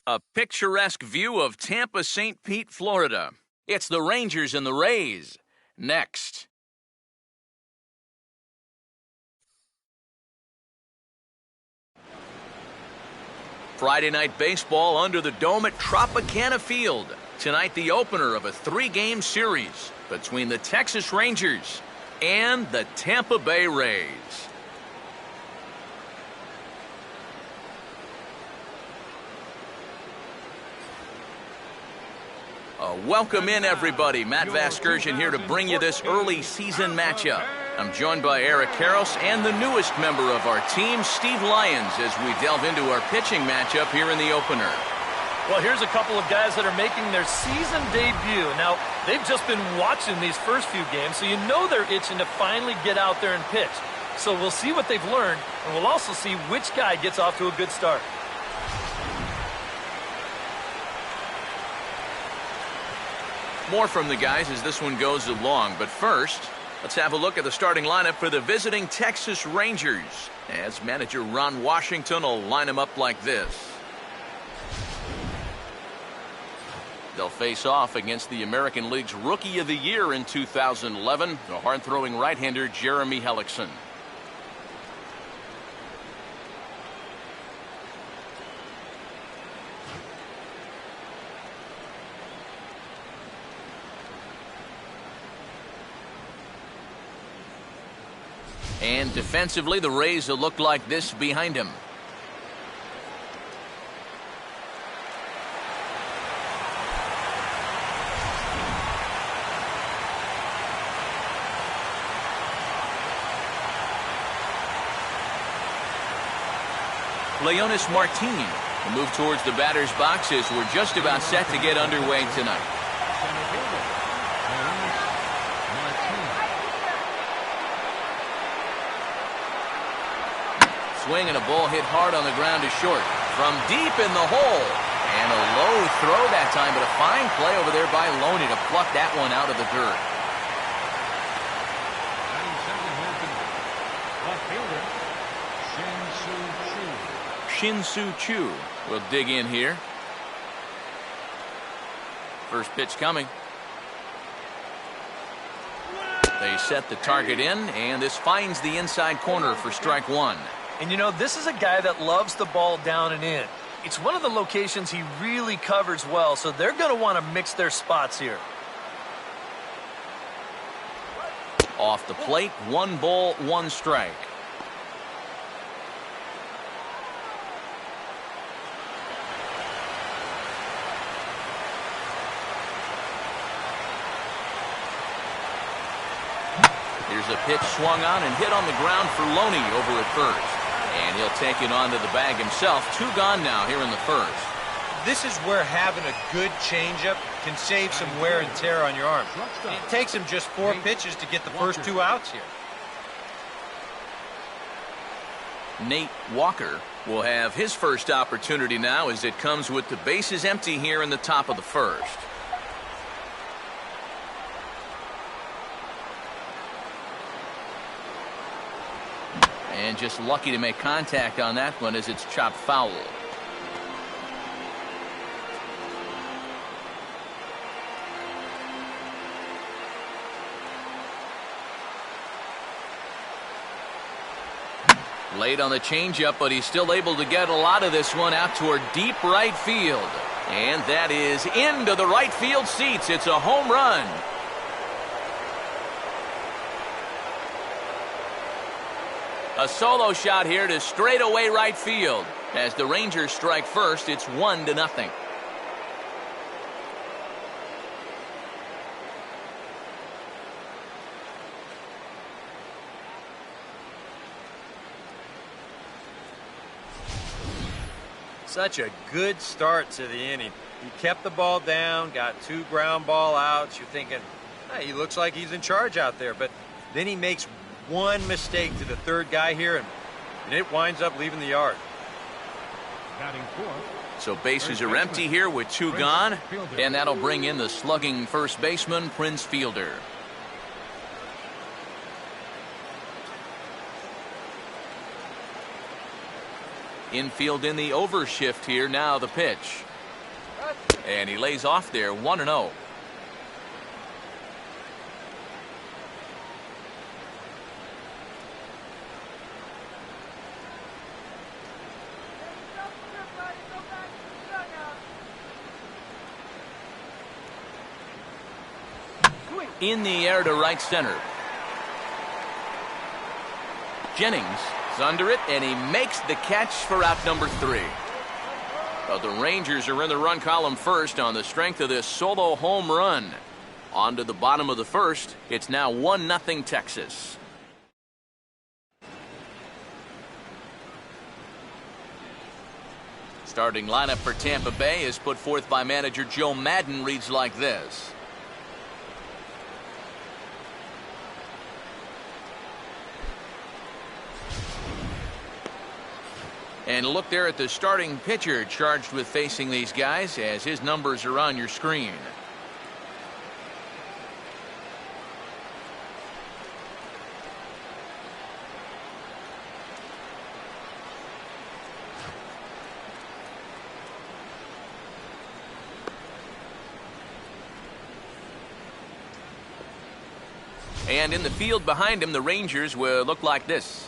A picturesque view of Tampa St. Pete, Florida. It's the Rangers and the Rays. Next. Friday night baseball under the dome at Tropicana Field. Tonight, the opener of a 3-game series between the Texas Rangers and the Tampa Bay Rays. Welcome in, everybody. Matt Vasgersian here to bring you this early season matchup. I'm joined by Eric Karros and the newest member of our team, Steve Lyons, as we delve into our pitching matchup here in the opener. Well, here's a couple of guys that are making their season debut. Now, they've just been watching these first few games, so you know they're itching to finally get out there and pitch. So we'll see what they've learned, and we'll also see which guy gets off to a good start. More from the guys as this one goes along, but first, let's have a look at the starting lineup for the visiting Texas Rangers, as manager Ron Washington will line them up like this. They'll face off against the American League's Rookie of the Year in 2011, the hard-throwing right-hander Jeremy Hellickson. And defensively, the Rays will look like this behind him. Leonis Martin will move towards the batter's box as we're just about set to get underway tonight. Swing and a ball hit hard on the ground to short. From deep in the hole. And a low throw that time, but a fine play over there by Loney to pluck that one out of the dirt. Shin-Soo Choo will dig in here. First pitch coming. They set the target in, and this finds the inside corner for strike one. And you know, this is a guy that loves the ball down and in. It's one of the locations he really covers well, so they're going to want to mix their spots here. Off the plate, 1 ball, 1 strike. Here's a pitch swung on and hit on the ground for Loney over at first. And he'll take it onto the bag himself. 2 gone now here in the first. This is where having a good changeup can save some wear and tear on your arm. It takes him just 4 pitches to get the first 2 outs here. Nate Walker will have his first opportunity now as it comes with the bases empty here in the top of the first. And just lucky to make contact on that one as it's chopped foul. Late on the changeup, but he's still able to get a lot of this one out toward deep right field. And that is into the right field seats. It's a home run. A solo shot here to straightaway right field. As the Rangers strike first, it's 1-0. Such a good start to the inning. He kept the ball down, got 2 ground ball outs. You're thinking, hey, he looks like he's in charge out there. But then he makes 1 mistake to the 3rd guy here, and it winds up leaving the yard. So bases are empty here with 2 gone, and that'll bring in the slugging first baseman, Prince Fielder. Infield in the overshift here. Now the pitch. And he lays off there 1-0. In the air to right center. Jennings is under it, and he makes the catch for out number 3. Well, the Rangers are in the run column first on the strength of this solo home run. On to the bottom of the first. It's now 1-0 Texas. Starting lineup for Tampa Bay is put forth by manager Joe Madden, reads like this. And look there at the starting pitcher charged with facing these guys, as his numbers are on your screen. And in the field behind him, the Rangers will look like this.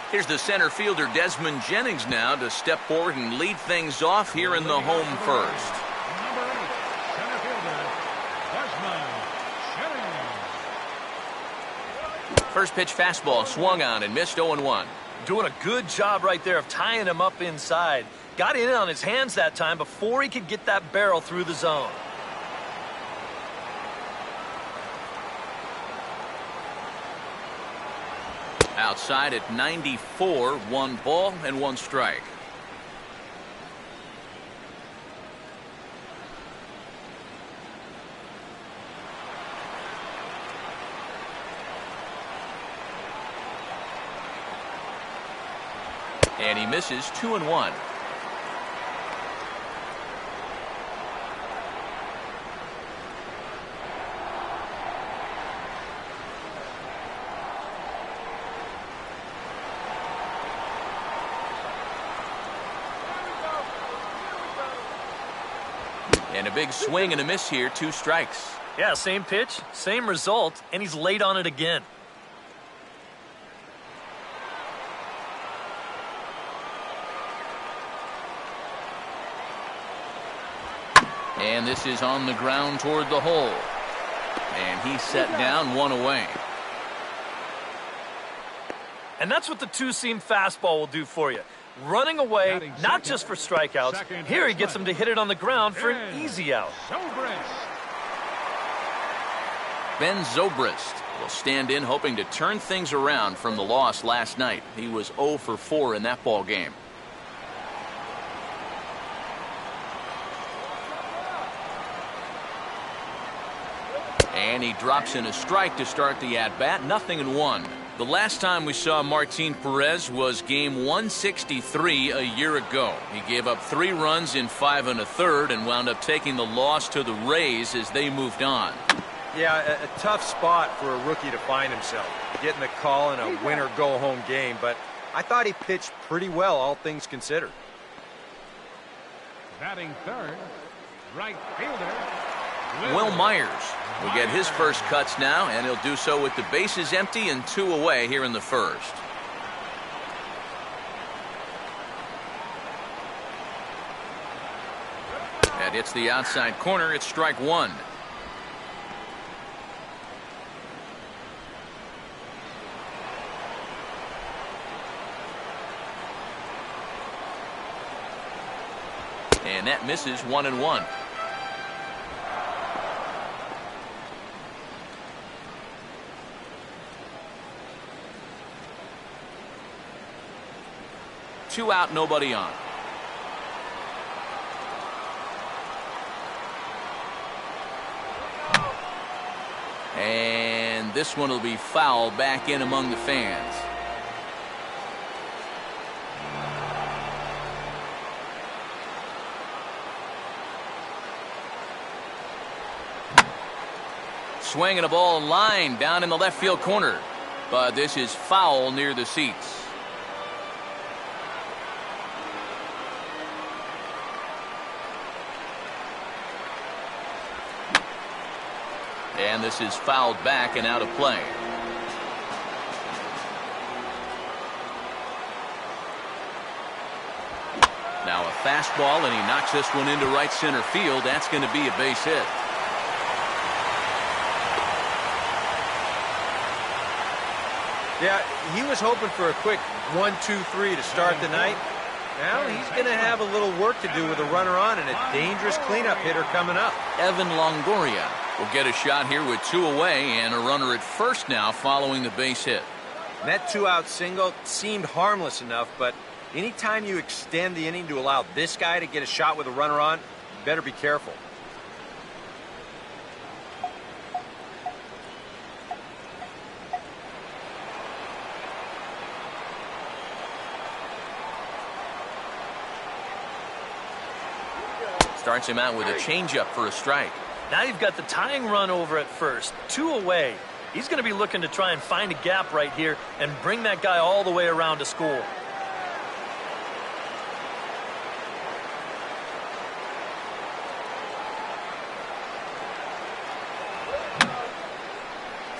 Here's the center fielder Desmond Jennings now to step forward and lead things off here in the home first. Number 8, center fielder, Desmond Jennings. First pitch fastball swung on and missed 0-1. Doing a good job right there of tying him up inside. Got in on his hands that time before he could get that barrel through the zone. Outside at 94, 1 ball and 1 strike. And he misses 2-1. And a big swing and a miss here, 2 strikes. Yeah, same pitch, same result, and he's late on it again. And this is on the ground toward the hole. And he's set down, 1 away. And that's what the two-seam fastball will do for you. Running away, not just for strikeouts. Here he gets him to hit it on the ground for an easy out. Ben Zobrist will stand in, hoping to turn things around from the loss last night. He was 0 for 4 in that ball game. And he drops in a strike to start the at-bat. 0-1. The last time we saw Martin Perez was game 163 a year ago. He gave up 3 runs in 5 1/3 and wound up taking the loss to the Rays as they moved on. Yeah, a tough spot for a rookie to find himself, getting the call in a win-or-go-home game, but I thought he pitched pretty well, all things considered. Batting third, right fielder, Will Myers will get his first cuts now, and he'll do so with the bases empty and 2 away here in the first. That hits the outside corner. It's strike 1. And that misses 1-1. Two out, nobody on. And this one will be foul back in among the fans. swing and a ball lined down in the left field corner. But this is foul near the seats. And this is fouled back and out of play. Now a fastball, and he knocks this one into right center field. That's going to be a base hit. Yeah, he was hoping for a quick 1-2-3 to start the night. Now he's going to have a little work to do with a runner on and a dangerous cleanup hitter coming up. Evan Longoria will get a shot here with 2 away and a runner at first now following the base hit. And that 2-out single seemed harmless enough, but anytime you extend the inning to allow this guy to get a shot with a runner on, you better be careful. Starts him out with a changeup for a strike. Now you've got the tying run over at first, 2 away. He's going to be looking to try and find a gap right here and bring that guy all the way around to score.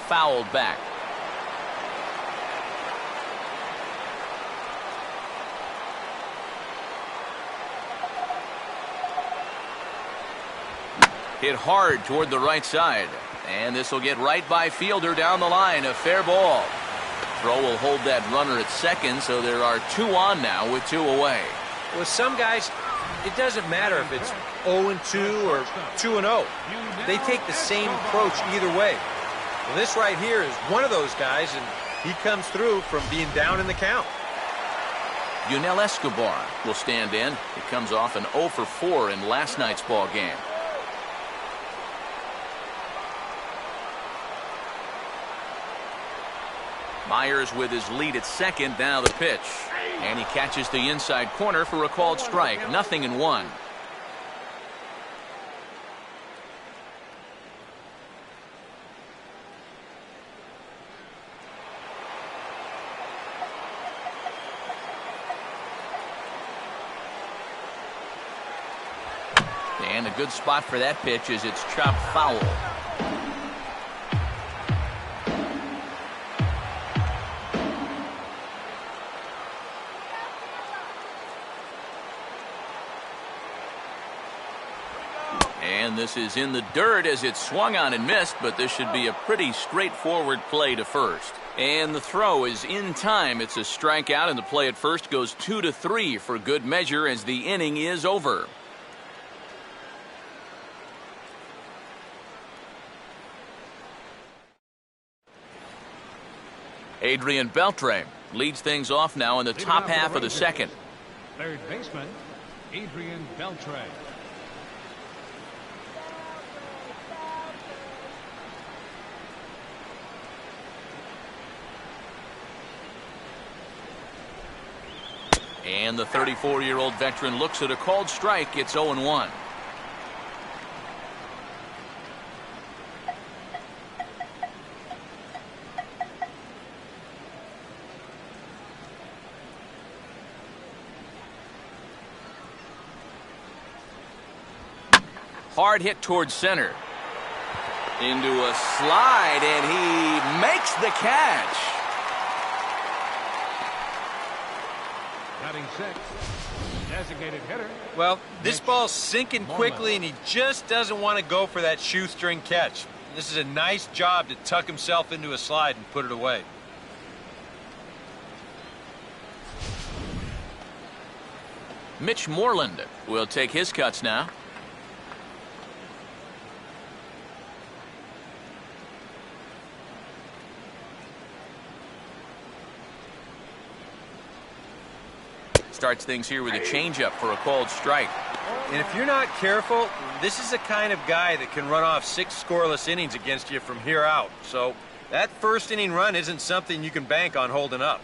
Fouled back. Hit hard toward the right side. And this will get right by fielder down the line. A fair ball. Throw will hold that runner at second, so there are 2 on now with 2 away. With some guys, it doesn't matter if it's 0-2 or 2-0. They take the same approach either way. Well, this right here is one of those guys, and he comes through from being down in the count. Yunel Escobar will stand in. It comes off an 0 for 4 in last night's ball game. Myers with his lead at second. Now the pitch. And he catches the inside corner for a called strike. 0-1. And a good spot for that pitch as it's chopped foul. And this is in the dirt as it's swung on and missed, but this should be a pretty straightforward play to first. And the throw is in time. It's a strikeout, and the play at first goes 2-3 for good measure as the inning is over. Adrian Beltre leads things off now in the top half of the second. Third baseman, Adrian Beltre. And the 34-year-old veteran looks at a called strike. It's 0-1. Hard hit towards center. Into a slide, and he makes the catch. Batting sixth, designated hitter. Well, this ball's sinking quickly, and he just doesn't want to go for that shoestring catch. This is a nice job to tuck himself into a slide and put it away. Mitch Moreland will take his cuts now. Starts things here with a changeup for a called strike. And if you're not careful, this is the kind of guy that can run off 6 scoreless innings against you from here out. So that first inning run isn't something you can bank on holding up.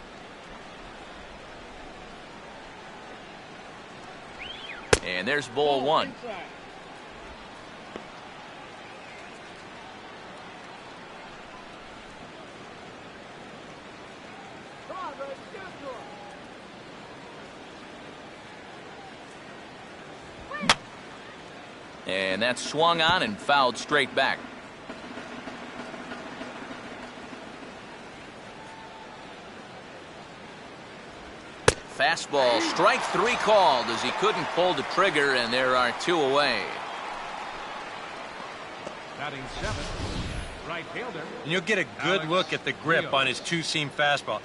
And there's ball 1. And that's swung on and fouled straight back. Fastball, strike three called as he couldn't pull the trigger, and there are two away. Batting seventh, right fielder. And you'll get a good look at the grip on his two-seam fastball.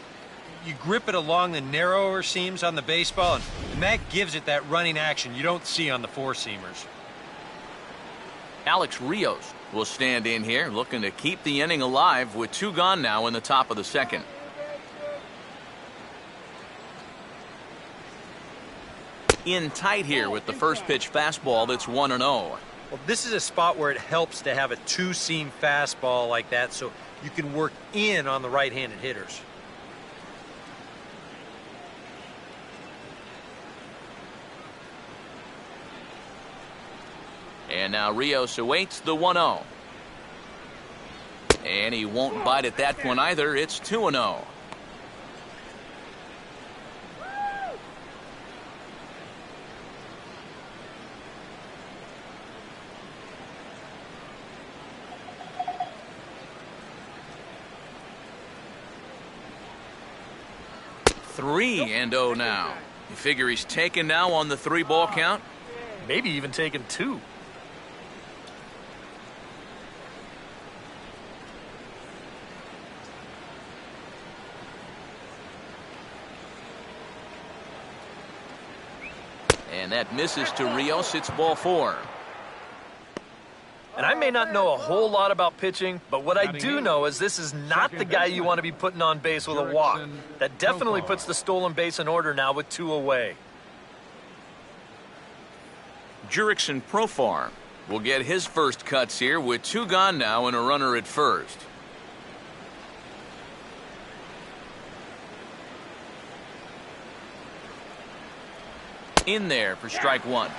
You grip it along the narrower seams on the baseball, and that gives it that running action you don't see on the four-seamers. Alex Rios will stand in here looking to keep the inning alive with two gone now in the top of the second. In tight here with the first pitch fastball that's 1-0. Well, this is a spot where it helps to have a two-seam fastball like that so you can work in on the right-handed hitters. And now Rios awaits the 1-0. And he won't bite at that one either. It's 2-0. Three and 0 now. You figure he's taken now on the 3-ball count? Maybe even taken two. And that misses to Rios. It's ball 4. And I may not know a whole lot about pitching, but what I do know is this is not the guy you want to be putting on base with a walk. That definitely puts the stolen base in order now with two away. Jurickson Profar will get his first cuts here with two gone now and a runner at first. In there for strike one.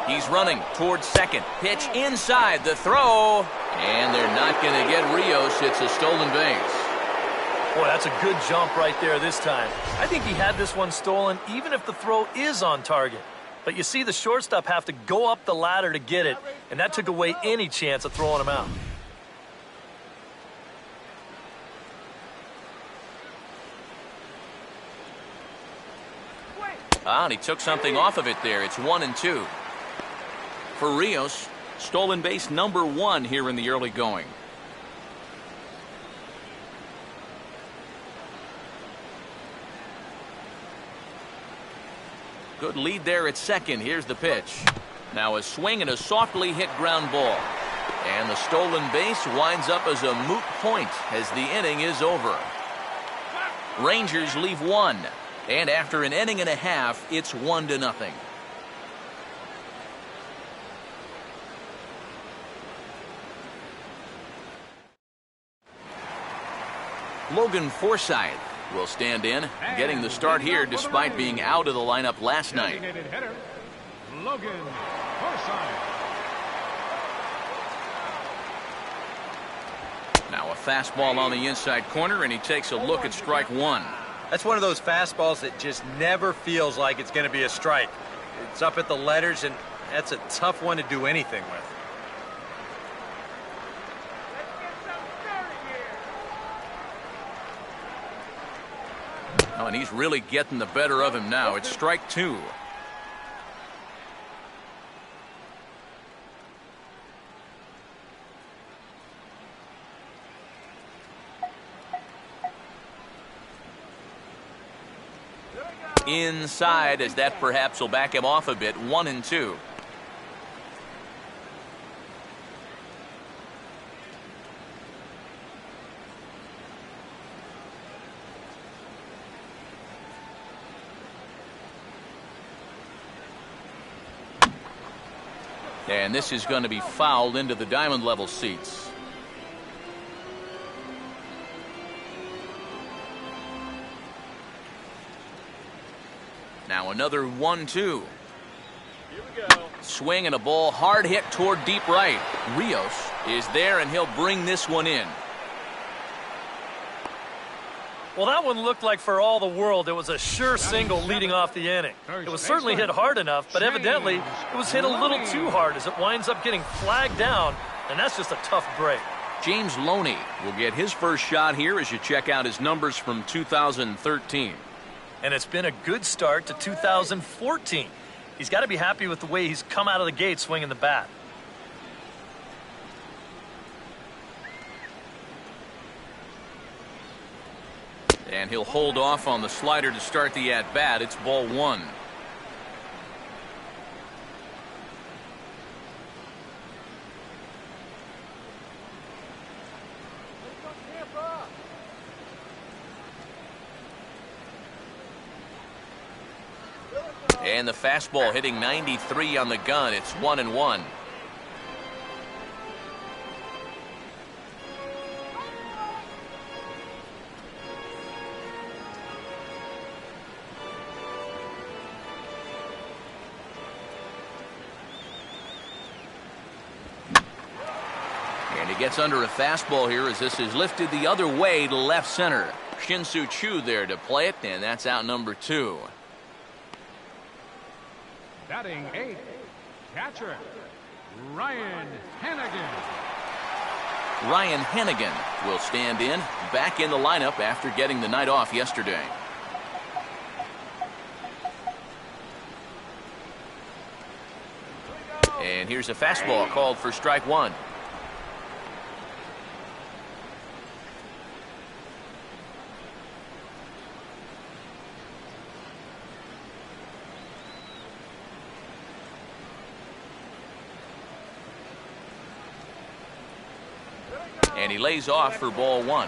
He's running towards second. Pitch inside the throw. And they're not going to get Rios. It's a stolen base. Boy, that's a good jump right there this time. I think he had this one stolen even if the throw is on target. But you see the shortstop have to go up the ladder to get it, and that took away any chance of throwing him out. And he took something off of it there. It's 1-2. For Rios, stolen base number 1 here in the early going. Good lead there at second. Here's the pitch. Now a swing and a softly hit ground ball. And the stolen base winds up as a moot point as the inning is over. Rangers leave 1. And after an inning and a half, it's 1-0. Logan Forsythe will stand in, getting the start here despite being out of the lineup last night. Hitter, Logan Forsythe. Now a fastball on the inside corner, and he takes a look at strike one. That's one of those fastballs that just never feels like it's going to be a strike. It's up at the letters, and that's a tough one to do anything with. Oh, and he's really getting the better of him now. It's strike two. Inside, as that perhaps will back him off a bit. 1-2. And this is going to be fouled into the diamond level seats. Now another 1-2. Swing and a ball hard hit toward deep right. Rios is there, and he'll bring this one in. Well, that one looked like for all the world it was a sure single leading off the inning. It was certainly hit hard enough, but evidently it was hit a little too hard as it winds up getting flagged down, and that's just a tough break. James Loney will get his first shot here as you check out his numbers from 2013. And it's been a good start to 2014. He's got to be happy with the way he's come out of the gate swinging the bat. And he'll hold off on the slider to start the at-bat. It's ball one. And the fastball hitting 93 on the gun. It's 1-1. And he gets under a fastball here as this is lifted the other way to left center. Shin-Soo Choo there to play it, and that's out number 2. Batting 8, catcher, Ryan Hennigan. Ryan Hennigan will stand in, back in the lineup after getting the night off yesterday. And here's a fastball called for strike one. And he lays off for ball one.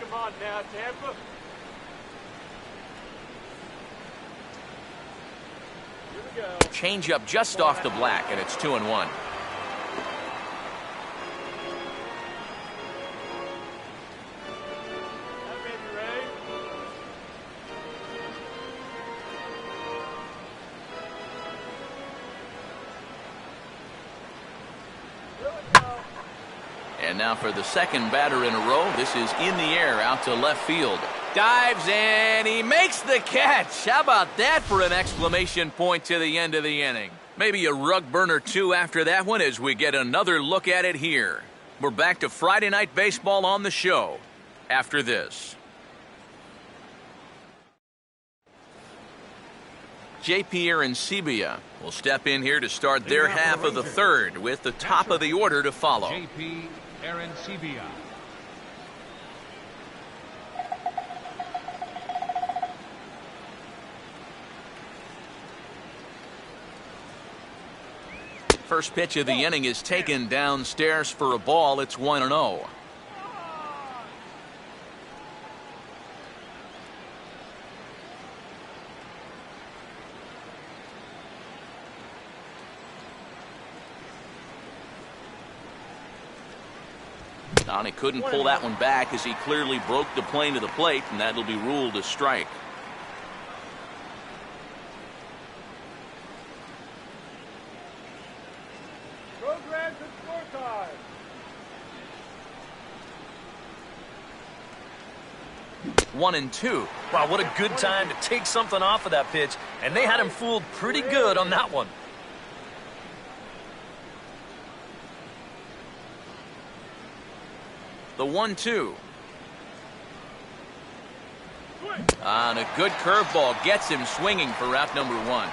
Come on now, Tampa. Here we go. Change up just off the black, and it's 2-1. And now for the second batter in a row. This is in the air out to left field. Dives and he makes the catch. How about that for an exclamation point to the end of the inning? Maybe a rug burner too after that one as we get another look at it here. We're back to Friday Night Baseball on the show after this. J.P. Arancibia will step in here to start their half of the third with the top of the order to follow. J.P. Arancibia. First pitch of the inning is taken downstairs for a ball. It's 1-0. He couldn't pull that one back as he clearly broke the plane to the plate, and that'll be ruled a strike. Program to scorecard. One and two. Wow, what a good time to take something off of that pitch, and they had him fooled pretty good on that one. The 1-2. And a good curveball gets him swinging for out number one.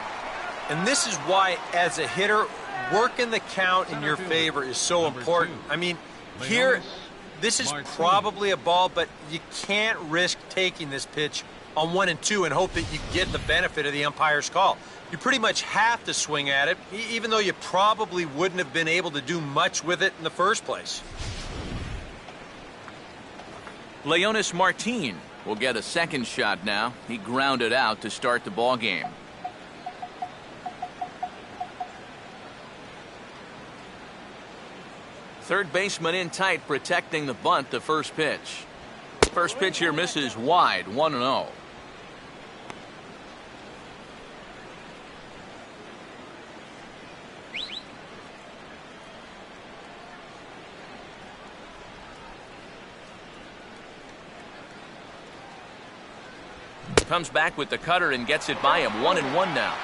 And this is why, as a hitter, working the count in your favor is so important. I mean, here, this is probably a ball, but you can't risk taking this pitch on 1 and 2 and hope that you get the benefit of the umpire's call. You pretty much have to swing at it, even though you probably wouldn't have been able to do much with it in the first place. Leonis Martin will get a second shot now. He grounded out to start the ball game. Third baseman in tight, protecting the bunt. The first pitch. First pitch here misses wide, 1-0. Comes back with the cutter and gets it by him. 1-1 now.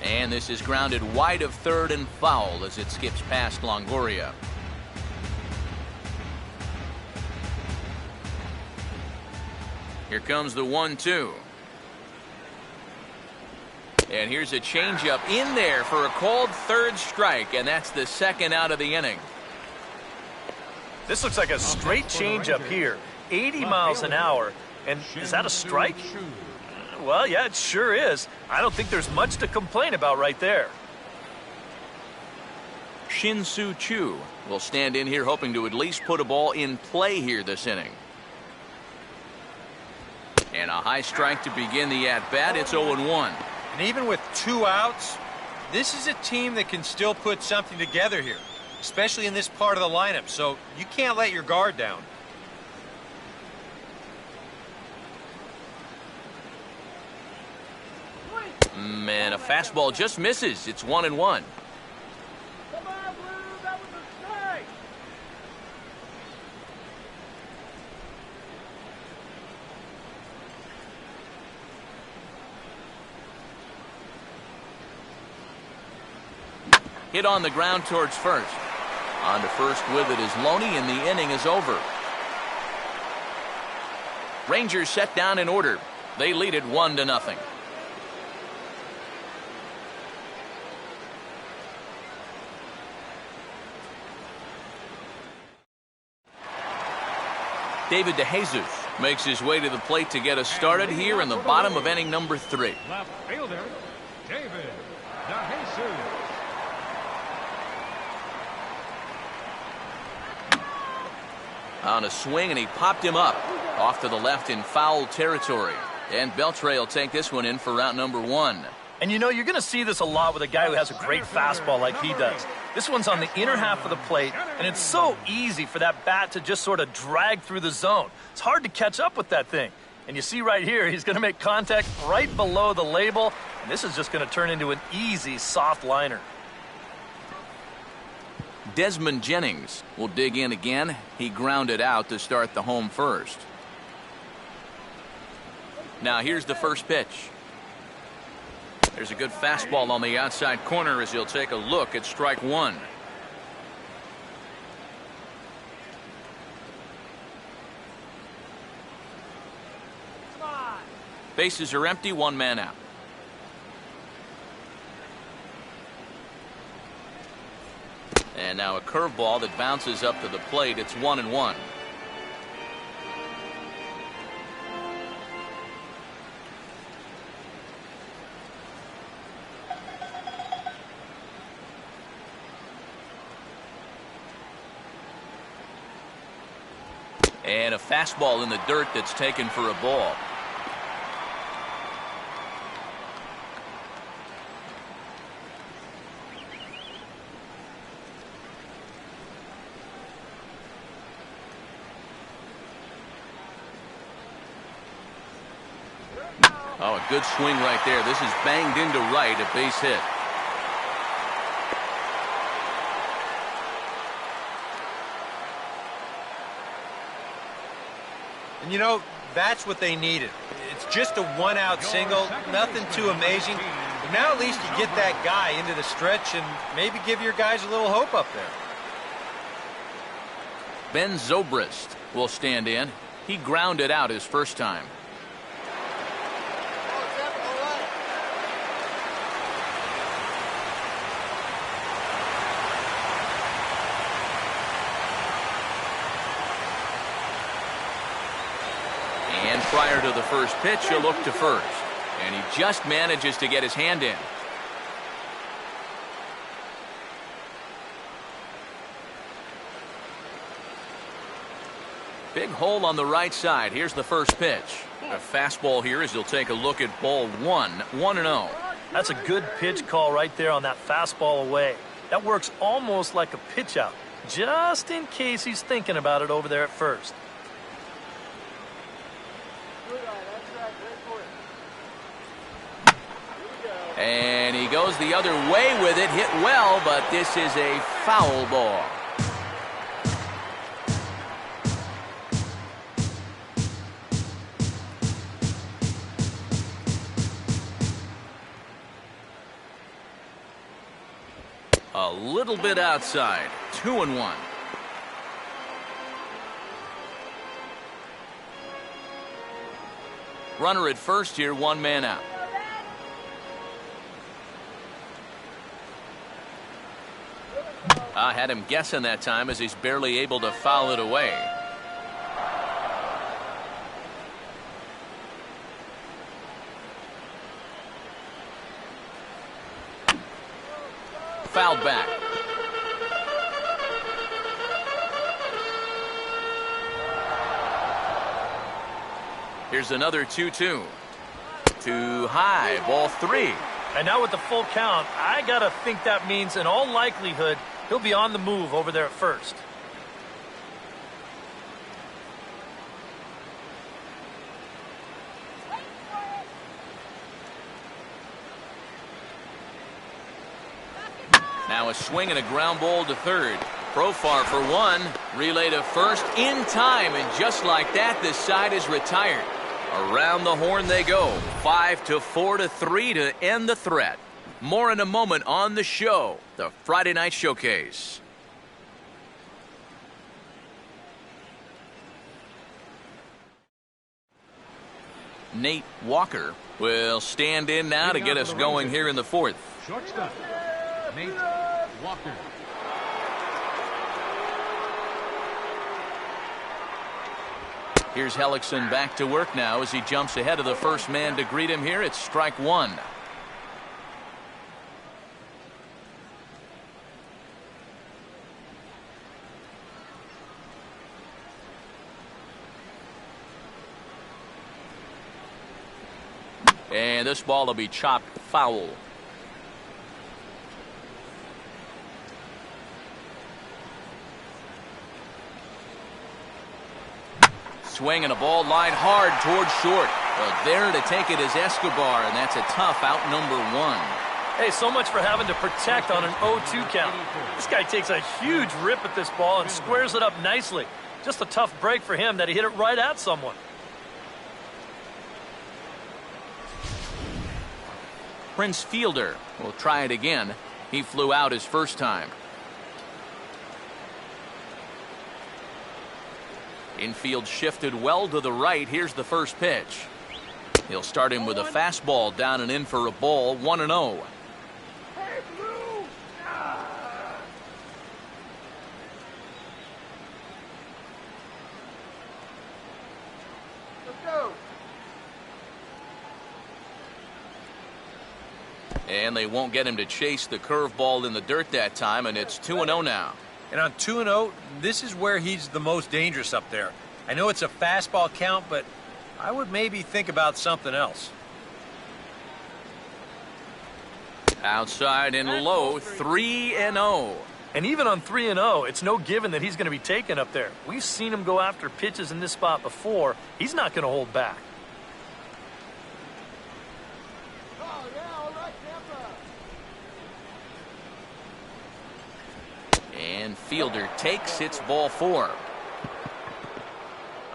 And this is grounded wide of third and foul as it skips past Longoria. Here comes the 1-2. And here's a changeup in there for a called third strike, and that's the second out of the inning. This looks like a straight changeup here. 80 miles an hour. And is that a strike? Well, yeah, it sure is. I don't think there's much to complain about right there. Shin-Soo Choo will stand in here hoping to at least put a ball in play here this inning. And a high strike to begin the at-bat. It's 0-1. And even with 2 outs, this is a team that can still put something together here, especially in this part of the lineup, so you can't let your guard down. And a fastball just misses. It's 1-1. Hit on the ground towards first. On to first with it is Loney, and the inning is over. Rangers set down in order. They lead it 1-0. David DeJesus makes his way to the plate to get us started here in the bottom of inning number 3. Left fielder, David DeJesus. On a swing, and he popped him up off to the left in foul territory. And Beltre will take this one in for route number 1. And you know, you're going to see this a lot with a guy who has a great fastball like he does. This one's on the inner half of the plate, and it's so easy for that bat to just sort of drag through the zone. It's hard to catch up with that thing. And you see right here, he's going to make contact right below the label, and this is just going to turn into an easy, soft liner. Desmond Jennings will dig in again. He grounded out to start the home first. Now here's the first pitch. There's a good fastball on the outside corner as he'll take a look at strike 1. Bases are empty, 1 man out. And now a curveball that bounces up to the plate. It's 1-1. And a fastball in the dirt that's taken for a ball. Oh, a good swing right there. This is banged into right, a base hit. And you know, that's what they needed. It's just a 1-out single, nothing too amazing. But now at least you get that guy into the stretch and maybe give your guys a little hope up there. Ben Zobrist will stand in. He grounded out his first time. And prior to the first pitch, he'll look to first. And he just manages to get his hand in. Big hole on the right side. Here's the first pitch. A fastball here as he'll take a look at ball 1-0. That's a good pitch call right there on that fastball away. That works almost like a pitch out, just in case he's thinking about it over there at first. And he goes the other way with it. Hit well, but this is a foul ball. A little bit outside. 2-1. Runner at first here, one man out. I had him guessing that time as he's barely able to foul it away. Fouled back. Here's another 2-2. Too high, ball 3. And now with the full count, I gotta think that means in all likelihood he'll be on the move over there at first. Now a swing and a ground ball to third. Profar for one. Relay to first in time, and just like that, this side is retired. Around the horn they go. 5-4-3 to end the threat. More in a moment on the show, the Friday Night Showcase. Nate Walker will stand in now to get us going here in the fourth. Shortstop, Nate Walker. Here's Hellickson back to work now as he jumps ahead of the first man to greet him here. It's strike one. And this ball will be chopped foul. Swing and a ball lined hard towards short. Well, there to take it is Escobar, and that's a tough out number one. Hey, so much for having to protect on an 0-2 count. This guy takes a huge rip at this ball and squares it up nicely. Just a tough break for him that he hit it right at someone. Prince Fielder will try it again. He flew out his first time. Infield shifted well to the right. Here's the first pitch. He'll start him with a fastball down and in for a ball. 1-0. And they won't get him to chase the curveball in the dirt that time, and it's 2-0 now. And on 2-0, this is where he's the most dangerous up there. I know it's a fastball count, but I would maybe think about something else. Outside and low, 3-0. And even on 3-0, it's no given that he's going to be taken up there. We've seen him go after pitches in this spot before. He's not going to hold back. And Fielder takes, it's ball 4.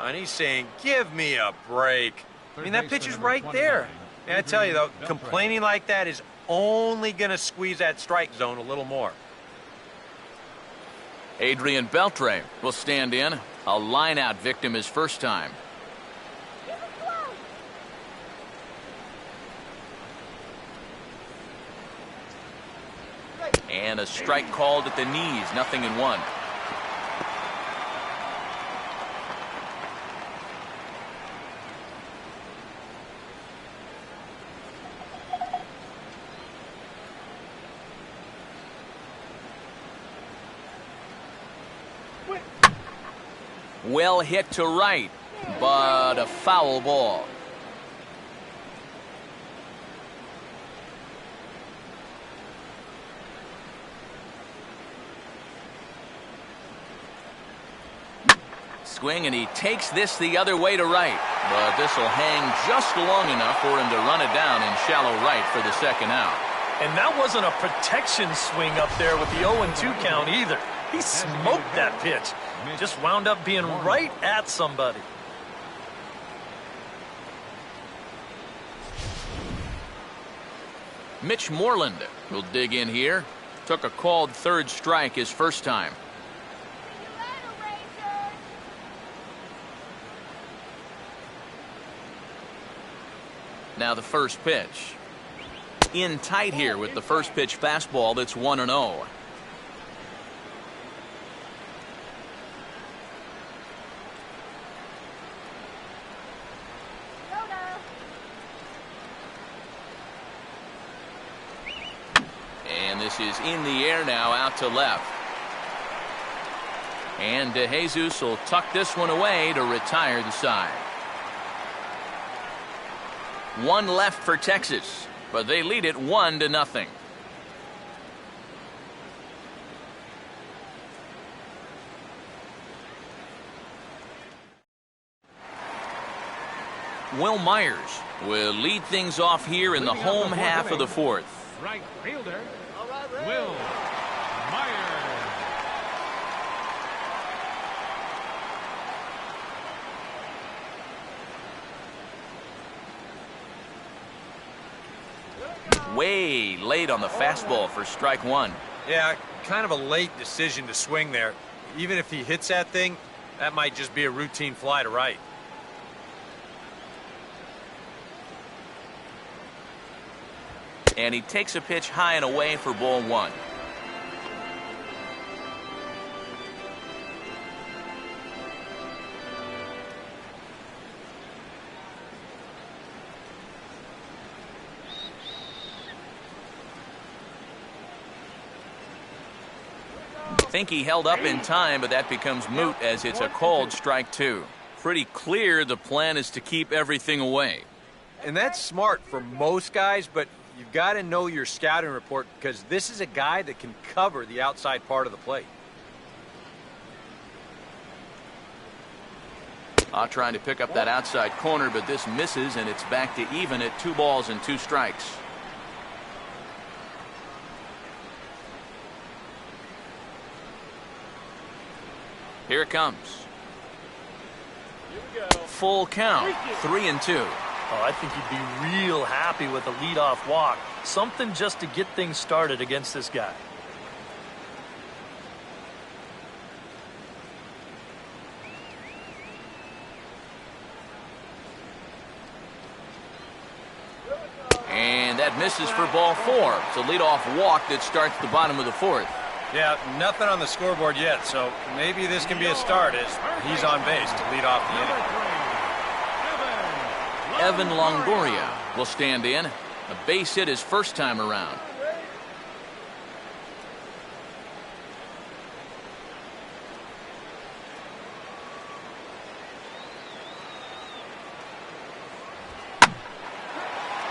And he's saying, give me a break. I mean, that pitch is right there. And I tell you, though, complaining like that is only going to squeeze that strike zone a little more. Adrian Beltre will stand in. A line-out victim his first time. And a strike called at the knees, 0-1. Well hit to right, but a foul ball. Swing, and he takes this the other way to right. But this will hang just long enough for him to run it down in shallow right for the second out. And that wasn't a protection swing up there with the 0-2 count either. He smoked that pitch. Just wound up being right at somebody. Mitch Moreland will dig in here. Took a called third strike his first time. Now the first pitch. In tight here with the first pitch fastball that's 1-0. And this is in the air now, out to left. And DeJesus will tuck this one away to retire the side. One left for Texas, but they lead it 1-0. Will Myers will lead things off here in the home half of the fourth. Right fielder, Will Myers. Way late on the fastball for strike one. Yeah, kind of a late decision to swing there. Even if he hits that thing, that might just be a routine fly to right. And he takes a pitch high and away for ball one. Think he held up in time, but that becomes moot as it's a called strike two. Pretty clear the plan is to keep everything away. And that's smart for most guys, but you've got to know your scouting report because this is a guy that can cover the outside part of the plate. Trying to pick up that outside corner, but this misses, and it's back to even at 2 balls and 2 strikes. Here it comes. Full count, 3-2. Oh, I think he'd be real happy with a leadoff walk. Something just to get things started against this guy. And that misses for ball 4. It's a leadoff walk that starts the bottom of the fourth. Yeah, nothing on the scoreboard yet, so maybe this can be a start as he's on base to lead off the inning. Evan Longoria will stand in. A base hit his first time around.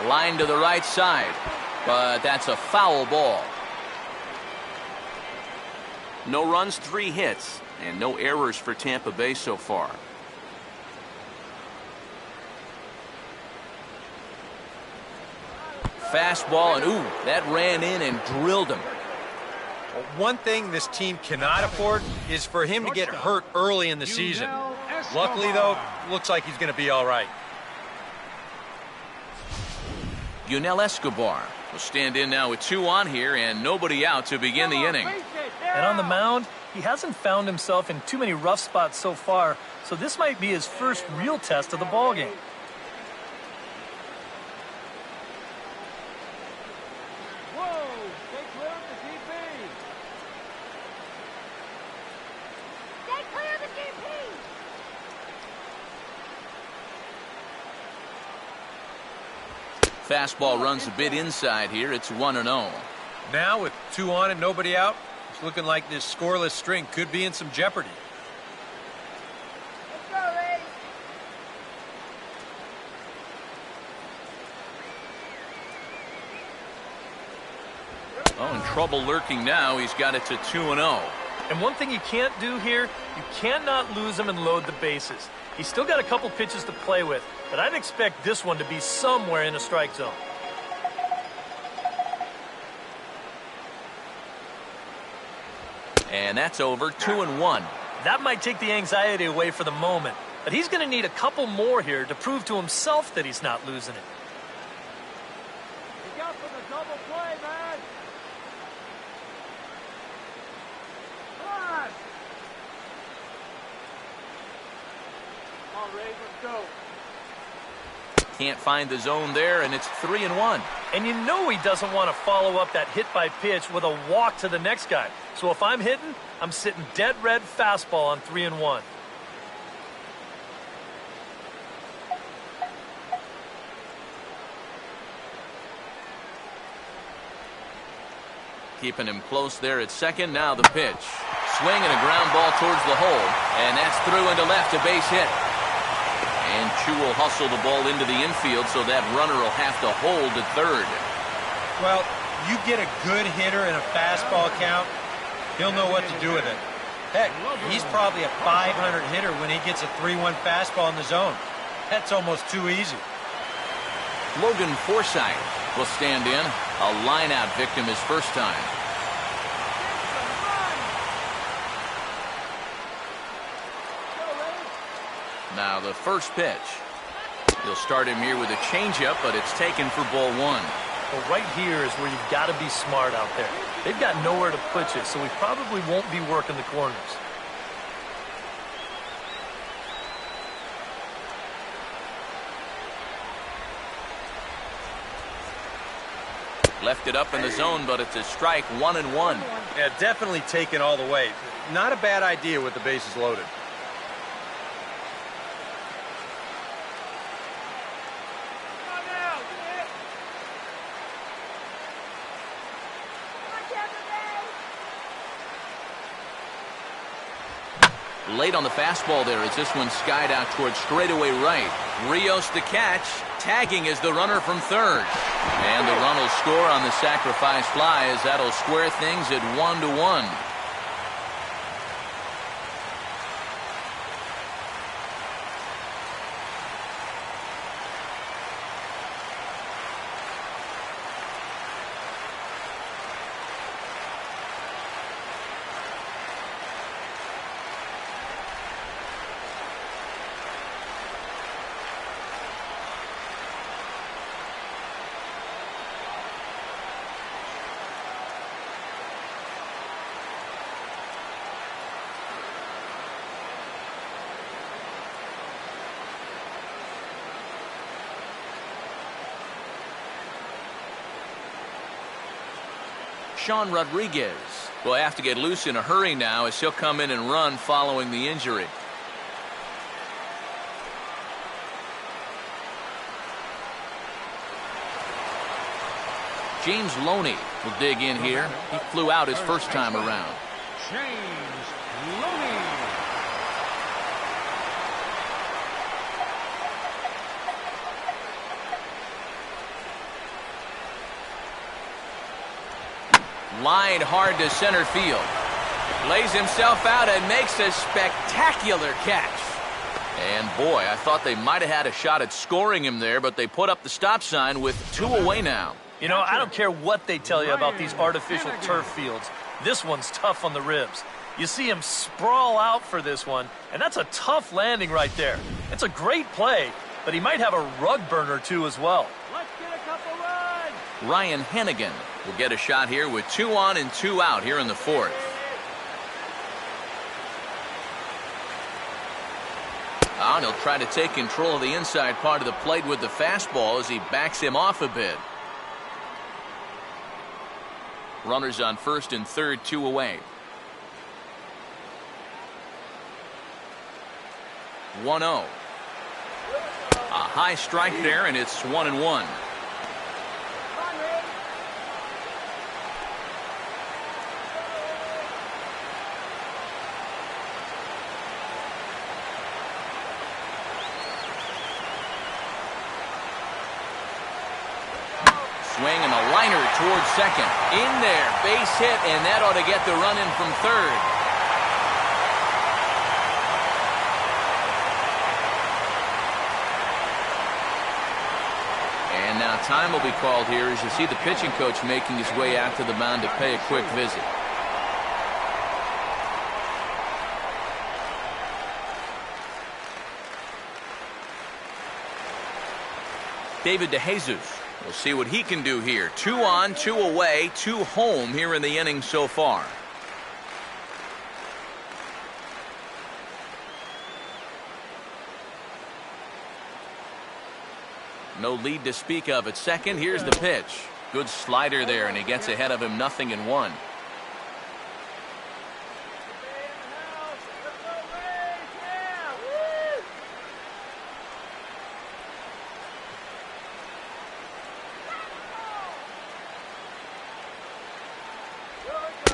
Line to the right side, but that's a foul ball. No runs, 3 hits, and no errors for Tampa Bay so far. Fastball, and ooh, that ran in and drilled him. Well, one thing this team cannot afford is for him to get hurt early in the season. Luckily, though, looks like he's going to be all right. Yunel Escobar will stand in now with 2 on here and nobody out to begin the inning. And on the mound, he hasn't found himself in too many rough spots so far, so this might be his first real test of the ballgame. Fastball runs a bit inside here. It's 1-0. Now with 2 on and nobody out, it's looking like this scoreless string could be in some jeopardy. trouble lurking now. He's got it to 2-0. And one thing you can't do here, you cannot lose him and load the bases. He's still got a couple pitches to play with, but I'd expect this one to be somewhere in a strike zone. And that's over. 2-1. That might take the anxiety away for the moment, but he's going to need a couple more here to prove to himself that he's not losing it. Look out for the double play, man. Come on. Come on, Ray, let's go. Can't find the zone there, and it's 3-1. And you know he doesn't want to follow up that hit by pitch with a walk to the next guy. So if I'm hitting, I'm sitting dead red fastball on 3-1. Keeping him close there at second. Now the pitch. Swing and a ground ball towards the hole. And that's through into left, a base hit. And Chu will hustle the ball into the infield, so that runner will have to hold at third. Well, you get a good hitter in a fastball count, he'll know what to do with it. Heck, he's probably a .500 hitter when he gets a 3-1 fastball in the zone. That's almost too easy. Logan Forsythe will stand in. A line-out victim his first time. Now the first pitch. He'll start him here with a changeup, but it's taken for ball one. Well, right here is where you've got to be smart out there. They've got nowhere to put you, so we probably won't be working the corners. Left it up in the zone, but it's a strike. 1-1. Yeah, definitely taken all the way. Not a bad idea with the bases loaded. Late on the fastball there as this one skied out towards straightaway right. Rios the catch. Tagging is the runner from third. And the run will score on the sacrifice fly as that'll square things at 1-1. Sean Rodriguez will have to get loose in a hurry now as he'll come in and run following the injury. James Loney will dig in here. He flew out his first time around. James Loney. Line hard to center field. Lays himself out and makes a spectacular catch. And boy, I thought they might have had a shot at scoring him there, but they put up the stop sign with 2 away now. You know, I don't care what they tell you about these artificial turf fields. This one's tough on the ribs. You see him sprawl out for this one, and that's a tough landing right there. It's a great play, but he might have a rug burn or two as well. Let's get a couple runs. Ryan Hennigan will get a shot here with 2 on and 2 out here in the fourth. And he'll try to take control of the inside part of the plate with the fastball as he backs him off a bit. Runners on first and third, 2 away. 1-0. A high strike there, and it's 1-1. swing and a liner towards second. In there, base hit, and that ought to get the run in from third. And now time will be called here as you see the pitching coach making his way out to the mound to pay a quick visit. David DeJesus. We'll see what he can do here. 2 on, 2 away, 2 home here in the inning so far. No lead to speak of at second. Here's the pitch. Good slider there, and he gets ahead of him 0-1.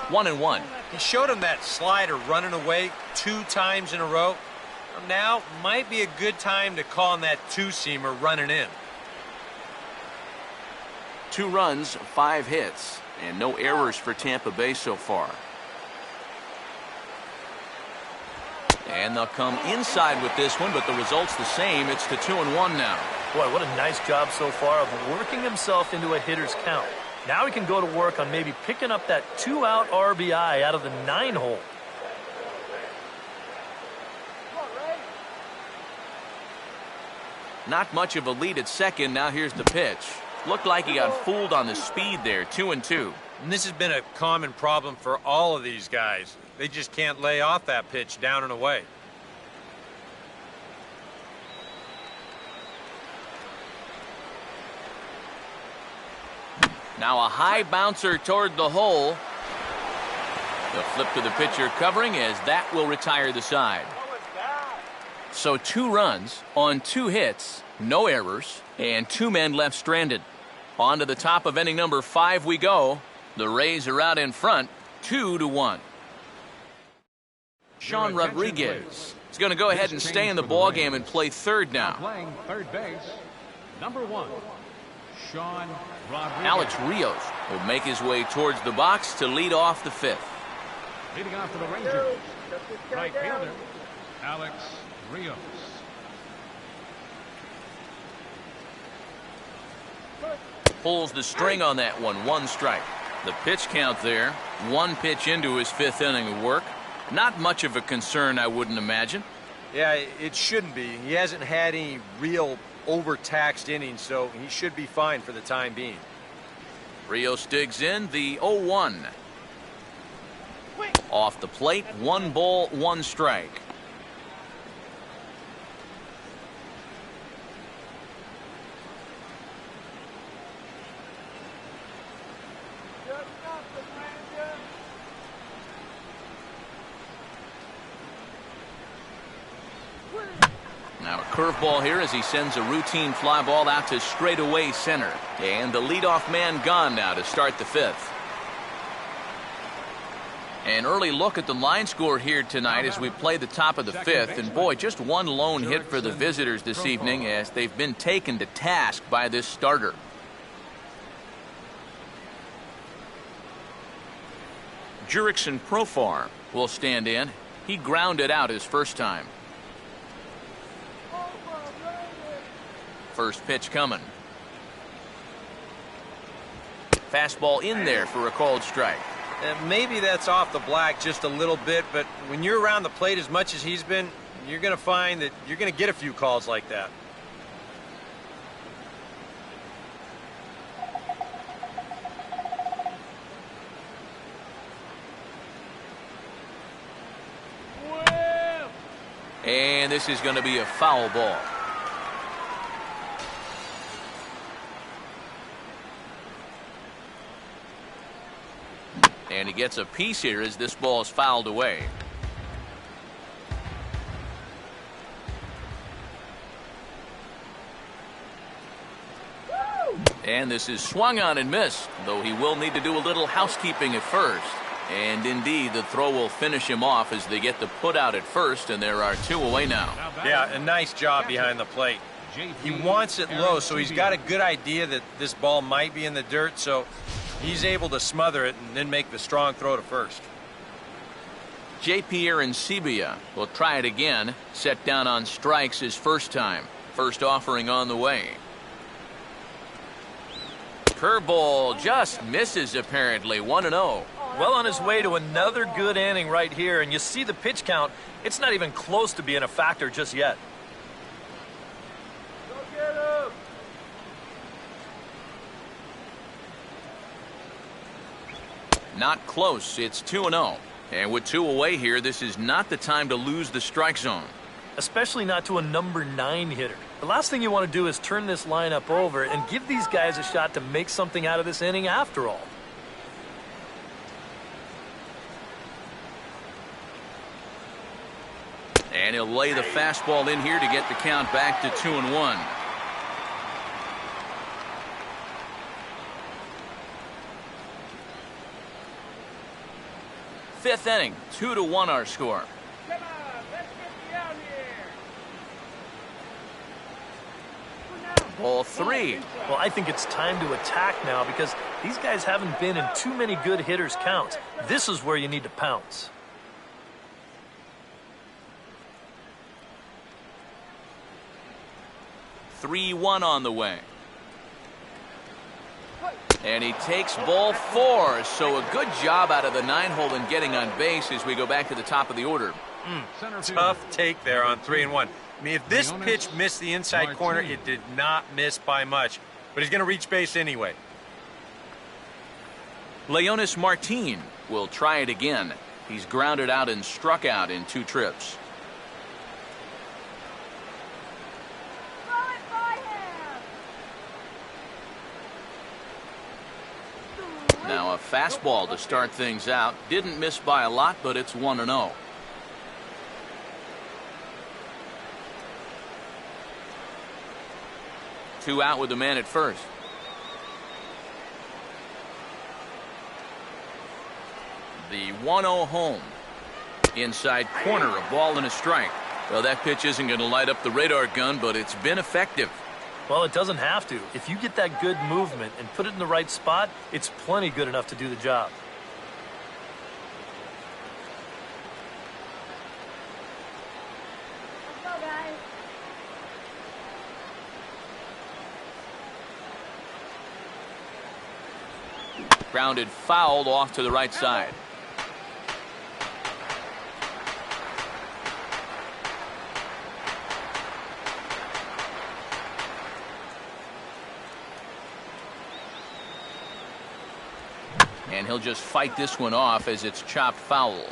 1-1. He showed him that slider running away 2 times in a row. Now might be a good time to call him that 2-seamer running in. 2 runs, 5 hits, and no errors for Tampa Bay so far. And they'll come inside with this one, but the result's the same. It's to 2-1 now. Boy, what a nice job so far of working himself into a hitter's count. Now he can go to work on maybe picking up that 2-out RBI out of the 9-hole. Not much of a lead at second. Now here's the pitch. Looked like he got fooled on the speed there. 2-2. And this has been a common problem for all of these guys. They just can't lay off that pitch down and away. Now a high bouncer toward the hole. The flip to the pitcher covering as that will retire the side. So 2 runs on 2 hits, no errors, and 2 men left stranded. On to the top of inning number 5 we go. The Rays are out in front, 2-1. Sean Rodriguez is going to go ahead and stay in the ballgame and play third now. Playing third base, number 1, Sean Rodriguez. Alex Rios will make his way towards the box to lead off the 5th. Leading off for the Rangers, right fielder, Alex Rios. Pulls the string on that one. 1 strike. The pitch count there. 1 pitch into his 5th inning of work. Not much of a concern, I wouldn't imagine. Yeah, it shouldn't be. He hasn't had any real overtaxed innings, so he should be fine for the time being. Rios digs in the 0-1. Off the plate, 1 ball, 1 strike. Now a curveball here as he sends a routine fly ball out to straightaway center. And the leadoff man gone now to start the 5th. An early look at the line score here tonight as we play the top of the 5th. And boy, just 1 lone hit for the visitors this evening as they've been taken to task by this starter. Jurickson Profar will stand in. He grounded out his first time. First pitch coming. Fastball in there for a called strike. Maybe that's off the black just a little bit, but when you're around the plate as much as he's been, you're going to find that you're going to get a few calls like that. And this is going to be a foul ball. And he gets a piece here as this ball is fouled away. And this is swung on and missed, though he will need to do a little housekeeping at first. And indeed, the throw will finish him off as they get the put out at first, and there are 2 away now. Yeah, a nice job behind the plate. He wants it low, so he's got a good idea that this ball might be in the dirt, so he's able to smother it and then make the strong throw to first. JP Arencibia will try it again. Set down on strikes his first time. First offering on the way. Curveball just misses apparently. 1-0. Well on his way to another good inning right here, and you see the pitch count. It's not even close to being a factor just yet. Go get him. Not close. It's 2-0. And with 2 away here, this is not the time to lose the strike zone. Especially not to a number 9 hitter. The last thing you want to do is turn this lineup over and give these guys a shot to make something out of this inning after all. And he'll lay the fastball in here to get the count back to 2-1. Fifth inning, 2-1 our score. Come on, let's get you out here. Ball 3. Well, I think it's time to attack now because these guys haven't been in too many good hitters' counts. This is where you need to pounce. Three 1 on the way. And he takes ball 4. So a good job out of the 9-hole in getting on base as we go back to the top of the order. Tough take there on 3-1. I mean, if this pitch missed the inside corner, it did not miss by much. But he's going to reach base anyway. Leonis Martin will try it again. He's grounded out and struck out in 2 trips. Now a fastball to start things out. Didn't miss by a lot, but it's 1-0. Two out with the man at first. The 1-0 home. Inside corner, a ball and a strike. Well, that pitch isn't going to light up the radar gun, but it's been effective. Well, it doesn't have to. If you get that good movement and put it in the right spot, it's plenty good enough to do the job. Let's go, guys. Grounded fouled off to the right side. And he'll just fight this one off as it's chopped foul.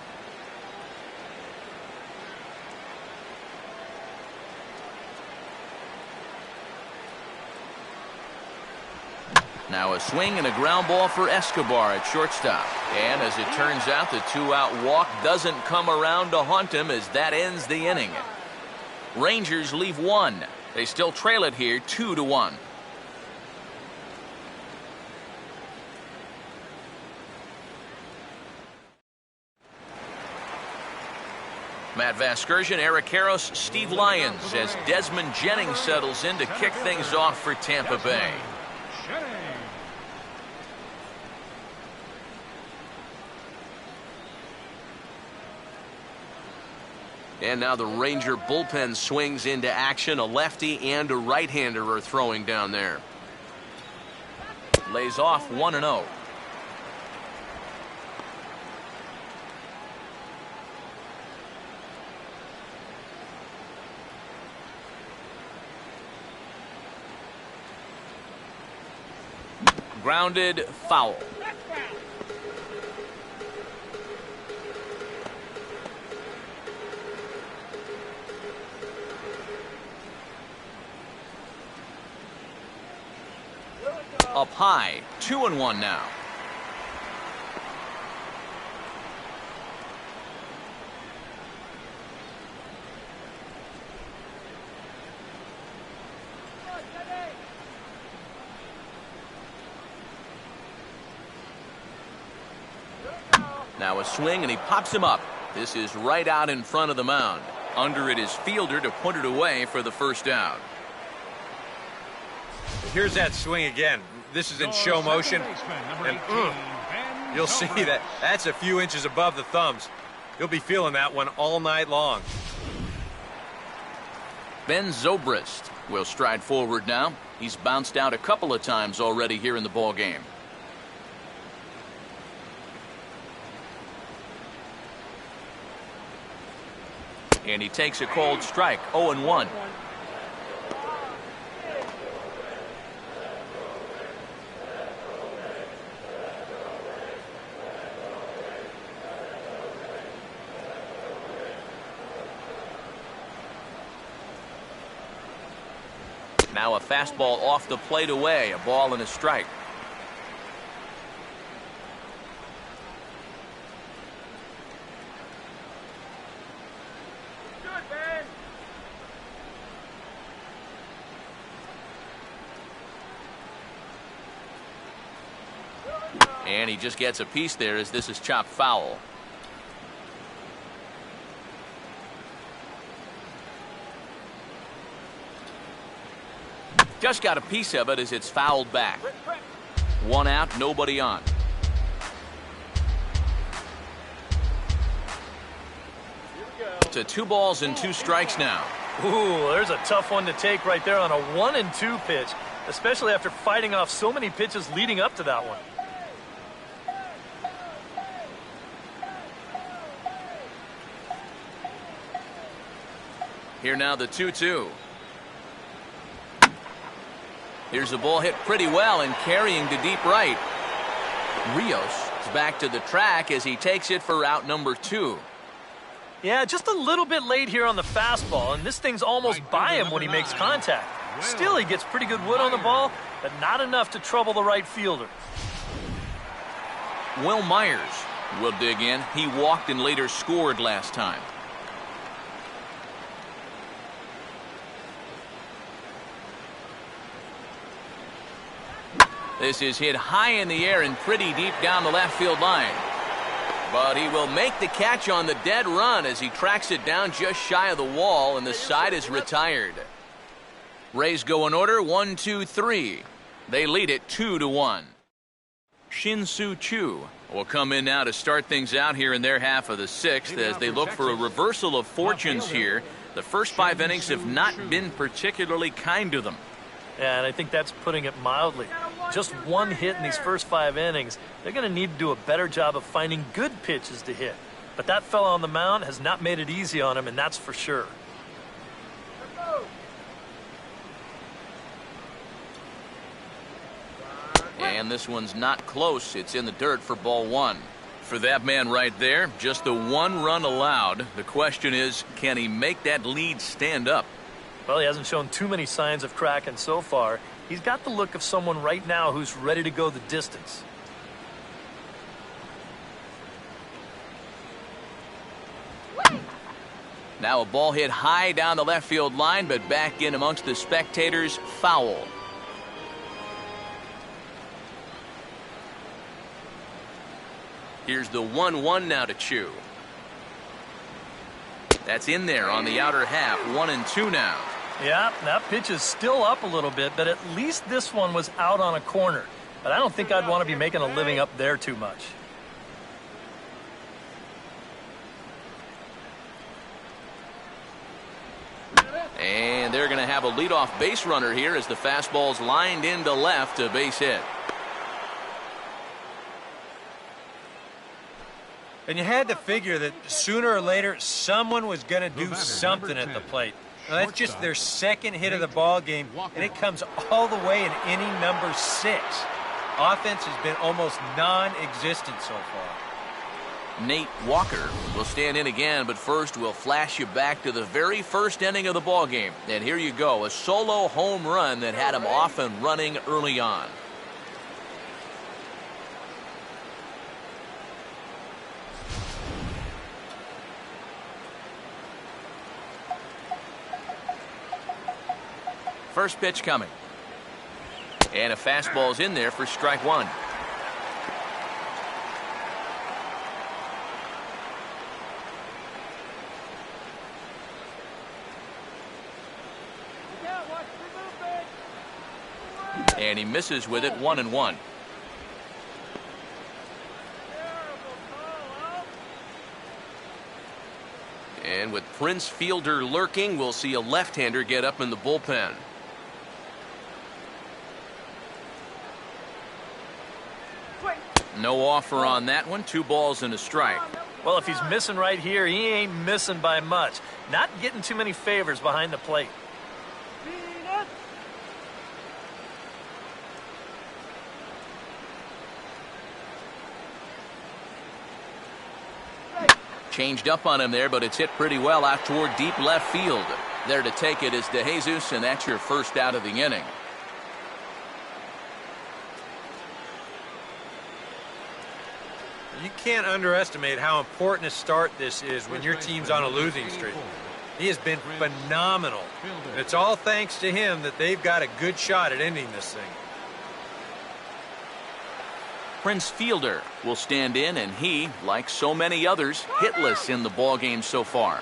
Now a swing and a ground ball for Escobar at shortstop. And as it turns out, the 2-out walk doesn't come around to haunt him as that ends the inning. Rangers leave 1. They still trail it here 2-1. Matt Vasgersian, Eric Karros, Steve Lyons as Desmond Jennings settles in to kick things off for Tampa Bay. And now the Ranger bullpen swings into action. A lefty and a right-hander are throwing down there. Lays off 1-0. Grounded foul. Up high, 2-1 now. Now a swing and he pops him up. This is right out in front of the mound. Under it is fielder to put it away for the first out. Here's that swing again. This is in show motion. And you'll see that that's a few inches above the thumbs. You'll be feeling that one all night long. Ben Zobrist will stride forward now. He's bounced out a couple of times already here in the ball game. And he takes a cold strike, 0-1. Now a fastball off the plate away, a ball and a strike. And he just gets a piece there as this is chopped foul. Just got a piece of it as it's fouled back. One out, nobody on. To 2 balls and 2 strikes now. Ooh, there's a tough one to take right there on a 1-2 pitch, especially after fighting off so many pitches leading up to that one. Here now the 2-2. Here's a ball hit pretty well and carrying to deep right. Rios is back to the track as he takes it for out number 2. Yeah, just a little bit late here on the fastball, and this thing's almost by him when he makes contact. Still, he gets pretty good wood on the ball, but not enough to trouble the right fielder. Will Myers will dig in. He walked and later scored last time. This is hit high in the air and pretty deep down the left field line. But he will make the catch on the dead run as he tracks it down just shy of the wall, and the side is retired. Rays go in order, 1-2-3. They lead it 2-1. Shin-Soo Choo will come in now to start things out here in their half of the 6th as they look for a reversal of fortunes here. The first 5 innings have not been particularly kind to them. Yeah, and I think that's putting it mildly. Just 1 hit in these first 5 innings. They're going to need to do a better job of finding good pitches to hit. But that fella on the mound has not made it easy on him, and that's for sure. And this one's not close. It's in the dirt for ball 1. For that man right there, just the 1 run allowed. The question is, can he make that lead stand up? Well, he hasn't shown too many signs of cracking so far. He's got the look of someone right now who's ready to go the distance. Now a ball hit high down the left field line, but back in amongst the spectators, foul. Here's the 1-1 now to Choo. That's in there on the outer half, 1-2 now. Yeah, that pitch is still up a little bit, but at least this one was out on a corner. But I don't think I'd want to be making a living up there too much. And they're going to have a leadoff base runner here as the fastball's lined into left, a base hit. And you had to figure that sooner or later someone was going to do something at the plate. Now, that's just their second hit of the ball game, and it comes all the way in inning number 6. Offense has been almost non-existent so far. Nate Walker will stand in again, but first we'll flash you back to the very first inning of the ball game. And here you go, a solo home run that had him off and running early on. First pitch coming. And a fastball's in there for strike 1. And he misses with it, 1-1. And with Prince Fielder lurking, we'll see a left-hander get up in the bullpen. No offer on that one. 2 balls and a strike. Well, if he's missing right here, he ain't missing by much. Not getting too many favors behind the plate. Changed up on him there, but it's hit pretty well out toward deep left field. There to take it is DeJesus, and that's your first out of the inning. You can't underestimate how important a start this is when your team's on a losing streak. He has been phenomenal. And it's all thanks to him that they've got a good shot at ending this thing. Prince Fielder will stand in, and he, like so many others, hitless in the ballgame so far.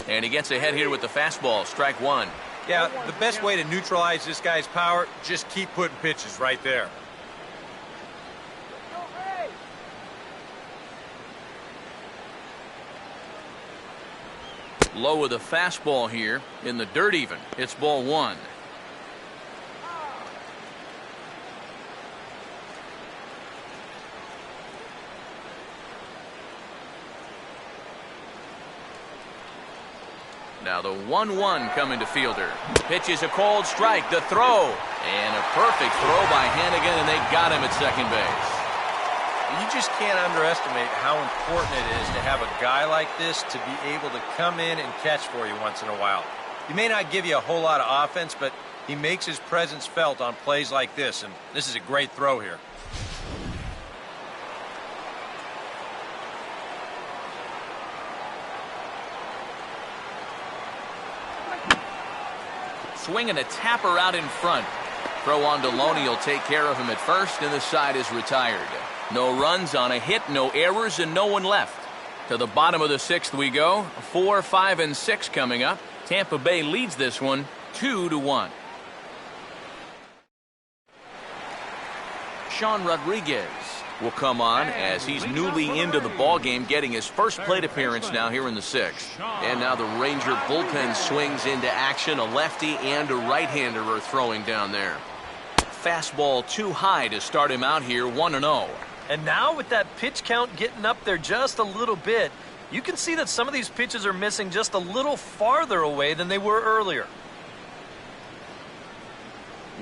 And he gets ahead here with the fastball, strike 1. Yeah, the best way to neutralize this guy's power, just keep putting pitches right there. Low with a fastball here in the dirt even. It's ball 1. Now the 1-1 coming to Fielder. Pitches a cold strike. The throw. And a perfect throw by Hannigan, and they got him at second base. You just can't underestimate how important it is to have a guy like this to be able to come in and catch for you once in a while. He may not give you a whole lot of offense, but he makes his presence felt on plays like this, and this is a great throw here. Swinging a tapper out in front. Throw on to Loney will take care of him at first, and the side is retired. No runs on a hit, no errors, and no one left. To the bottom of the 6th we go. 4, 5, and 6 coming up. Tampa Bay leads this one 2-1. Sean Rodriguez will come on as he's newly into the ballgame, getting his first plate appearance now here in the 6th. And now the Ranger bullpen swings into action. A lefty and a right-hander are throwing down there. Fastball too high to start him out here, 1-0. And now with that pitch count getting up there just a little bit, you can see that some of these pitches are missing just a little farther away than they were earlier.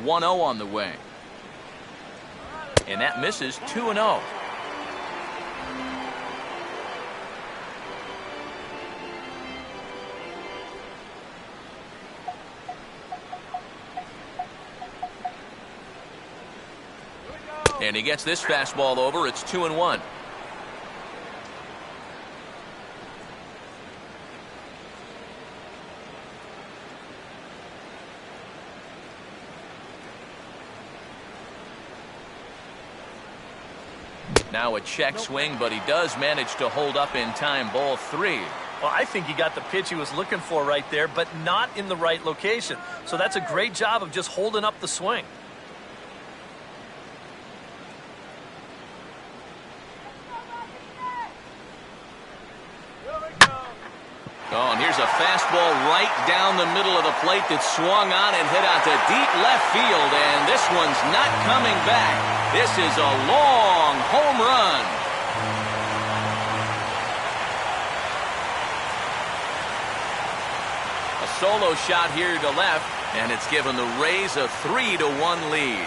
1-0 on the way. And that misses, 2-0. And he gets this fastball over. It's 2-1. Now a check swing, but he does manage to hold up in time. Ball 3. Well, I think he got the pitch he was looking for right there, but not in the right location. So that's a great job of just holding up the swing. Oh, and here's a fastball right down the middle of the plate that swung on and hit out to deep left field, and this one's not coming back. This is a long home run. A solo shot here to left, and it's given the Rays a 3-1 lead.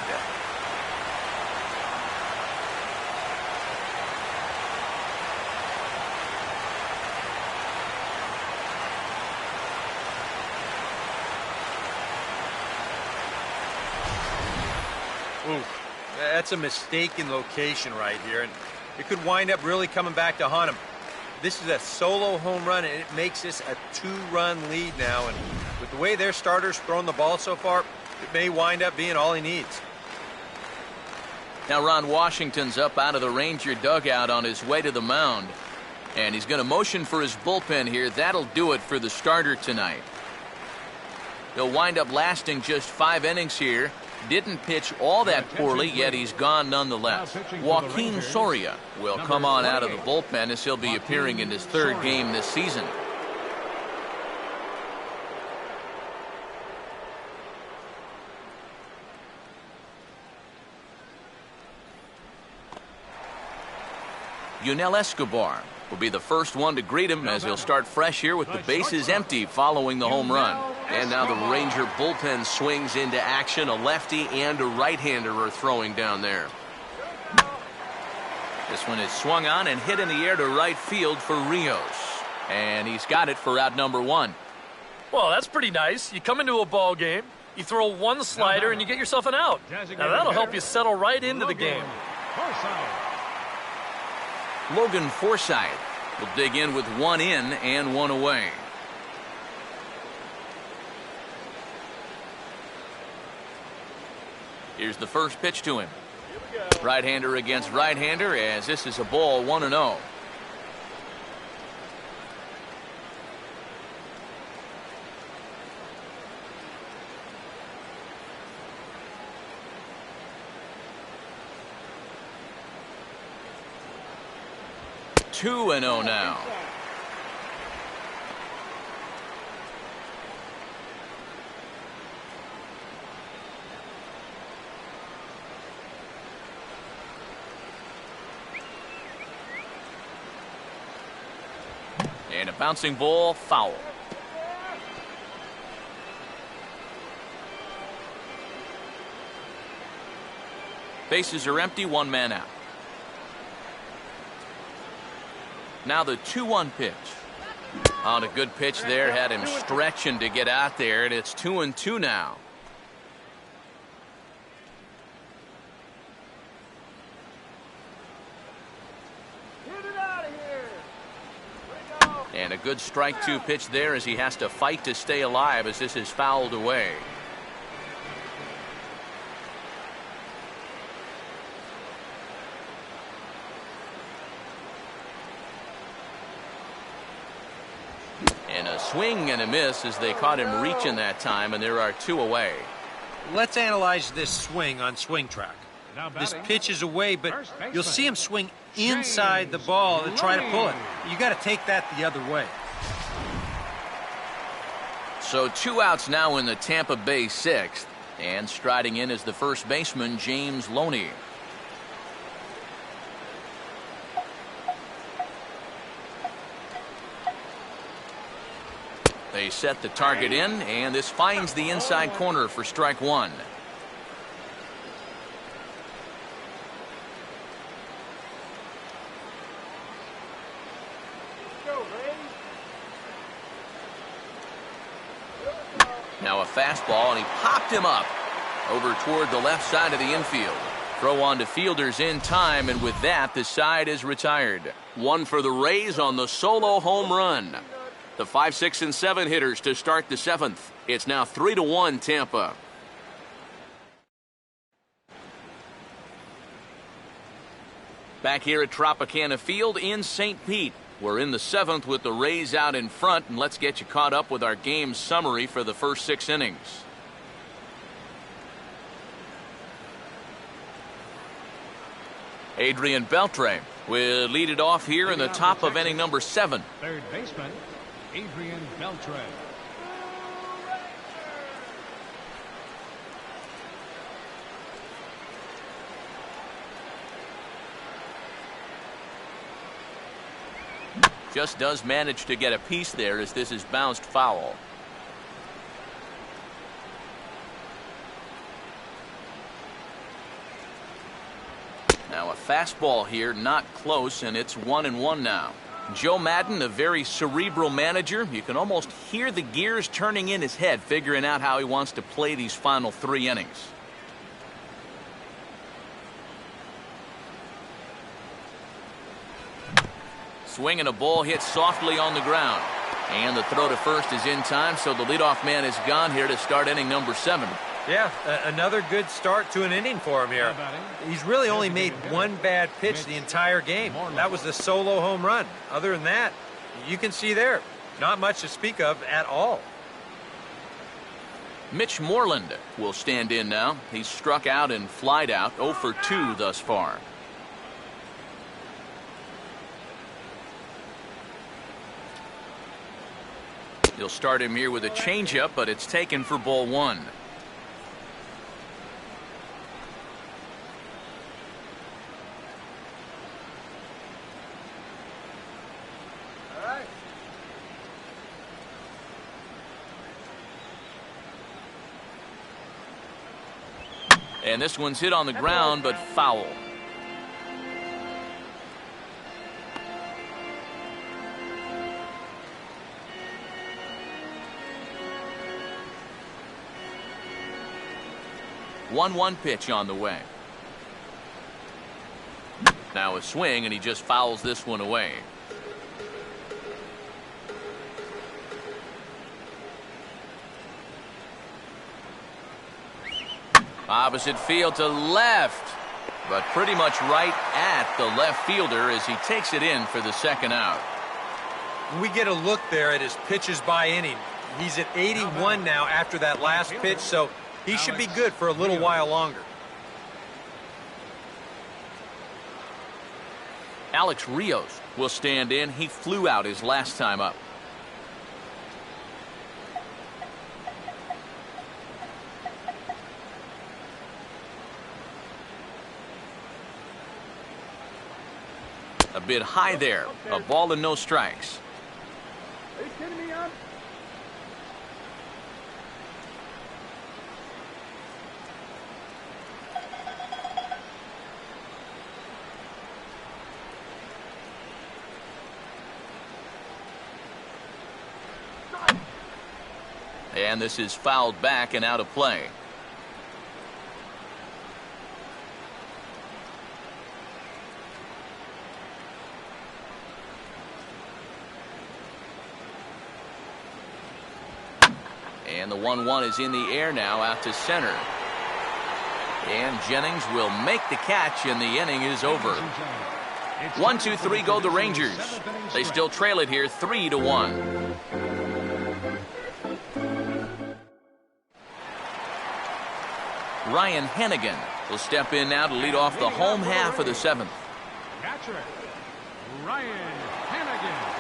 Ooh, that's a mistaken location right here, and it could wind up really coming back to haunt him. This is a solo home run, and it makes this a 2-run lead now, and with the way their starters thrown the ball so far, it may wind up being all he needs. Now Ron Washington's up out of the Ranger dugout on his way to the mound. And he's going to motion for his bullpen here. That'll do it for the starter tonight. He'll wind up lasting just 5 innings here. Didn't pitch all that poorly, yet he's gone nonetheless. Joaquin Soria will come on out of the bullpen as he'll be appearing in his 3rd game this season. Yunel Escobar will be the first one to greet him as he'll start fresh here with the bases empty following the home run. And now the Ranger bullpen swings into action. A lefty and a right-hander are throwing down there. This one is swung on and hit in the air to right field for Rios. And he's got it for out number 1. Well, that's pretty nice. You come into a ball game, you throw one slider, and you get yourself an out. Now that'll help you settle right into the game. Logan Forsythe will dig in with 1 in and 1 away. Here's the first pitch to him. Right-hander against right-hander, as this is a ball 1-0. Two and 0 now. And a bouncing ball, foul. Bases are empty, 1 man out. Now the 2-1 pitch. On a good pitch there, had him stretching to get out there, and it's 2-2 now. And a good strike 2 pitch there as he has to fight to stay alive as this is fouled away. And a swing and a miss as they caught him reaching that time, and there are 2 away. Let's analyze this swing on swing track. This pitch is away, but you'll see him swing inside the ball and try to pull it. You got to take that the other way. So 2 outs now in the Tampa Bay 6th, and striding in is the first baseman, James Loney. They set the target in, and this finds the inside corner for strike 1. Now a fastball, and he popped him up over toward the left side of the infield. Throw on to fielders in time, and with that, the side is retired. 1 for the Rays on the solo home run. The 5, 6, and 7 hitters to start the 7th. It's now 3-1 Tampa. Back here at Tropicana Field in St. Pete. We're in the 7th with the Rays out in front, and let's get you caught up with our game summary for the first 6 innings. Adrian Beltre will lead it off here in the top of inning number 7. Third baseman, Adrian Beltre. Just does manage to get a piece there as this is bounced foul. Now a fastball here, not close, and it's 1-1 now. Joe Maddon, a very cerebral manager. You can almost hear the gears turning in his head, figuring out how he wants to play these final 3 innings. Swing and a ball hit softly on the ground. And the throw to first is in time, so the leadoff man is gone here to start inning number 7. Yeah, another good start to an inning for him here. He's really only made one bad pitch the entire game. That was the solo home run. Other than that, you can see there, not much to speak of at all. Mitch Moreland will stand in now. He's struck out and flied out, 0 for 2 thus far. He'll start him here with a changeup, but it's taken for ball 1. And this one's hit on the ground, but foul. One pitch on the way. Now a swing, and he just fouls this one away. Opposite field to left, but pretty much right at the left fielder as he takes it in for the second out. We get a look there at his pitches by inning. He's at 81 now after that last pitch, so he should be good for a little while longer. Alex Rios will stand in. He flew out his last time up. A bit high there. A ball and no strikes. Are you kidding me, Ump? And this is fouled back and out of play. And the 1-1 is in the air now out to center. And Jennings will make the catch, and the inning is over. 1-2-3 go the Rangers. They still trail it here 3-1. Ryan Hennigan will step in now to lead off the home half of the 7th. Catcher, Ryan Hannigan.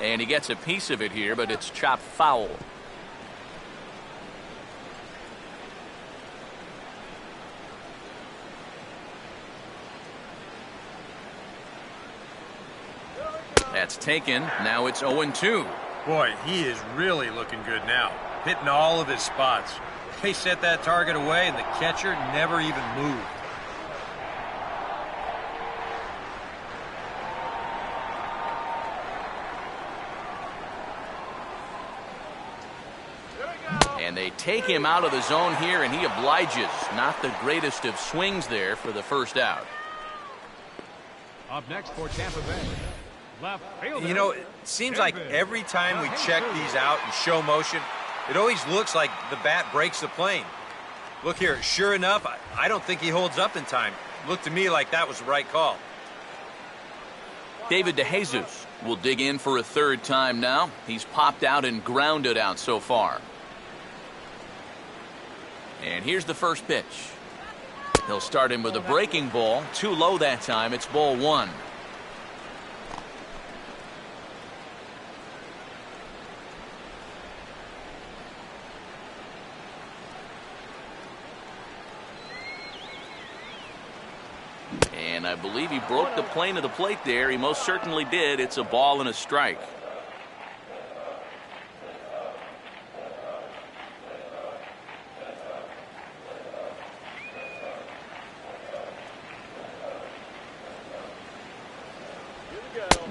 And he gets a piece of it here, but it's chopped foul. That's taken. Now it's 0-2. Boy, he is really looking good now, hitting all of his spots. They set that target away, and the catcher never even moved. And they take him out of the zone here, and he obliges. Not the greatest of swings there for the first out. Up next for Tampa Bay, left fielder. You know, it seems like every time we check these out in show motion, it always looks like the bat breaks the plane. Look here, sure enough, I don't think he holds up in time. Looked to me like that was the right call. David DeJesus will dig in for a third time now. He's popped out and grounded out so far. And here's the first pitch. He'll start him with a breaking ball. Too low that time. It's ball 1. And I believe he broke the plane of the plate there. He most certainly did. It's a ball and a strike.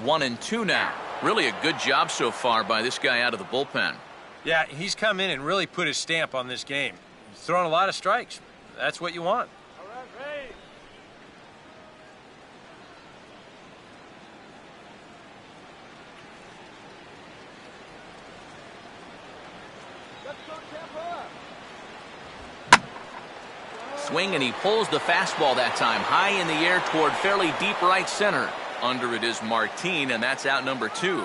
One and two now. Really a good job so far by this guy out of the bullpen. Yeah, he's come in and really put his stamp on this game. He's thrown a lot of strikes. That's what you want. All right, Ray. Swing, and he pulls the fastball that time high in the air toward fairly deep right center. Under it is Martin, and that's out number 2.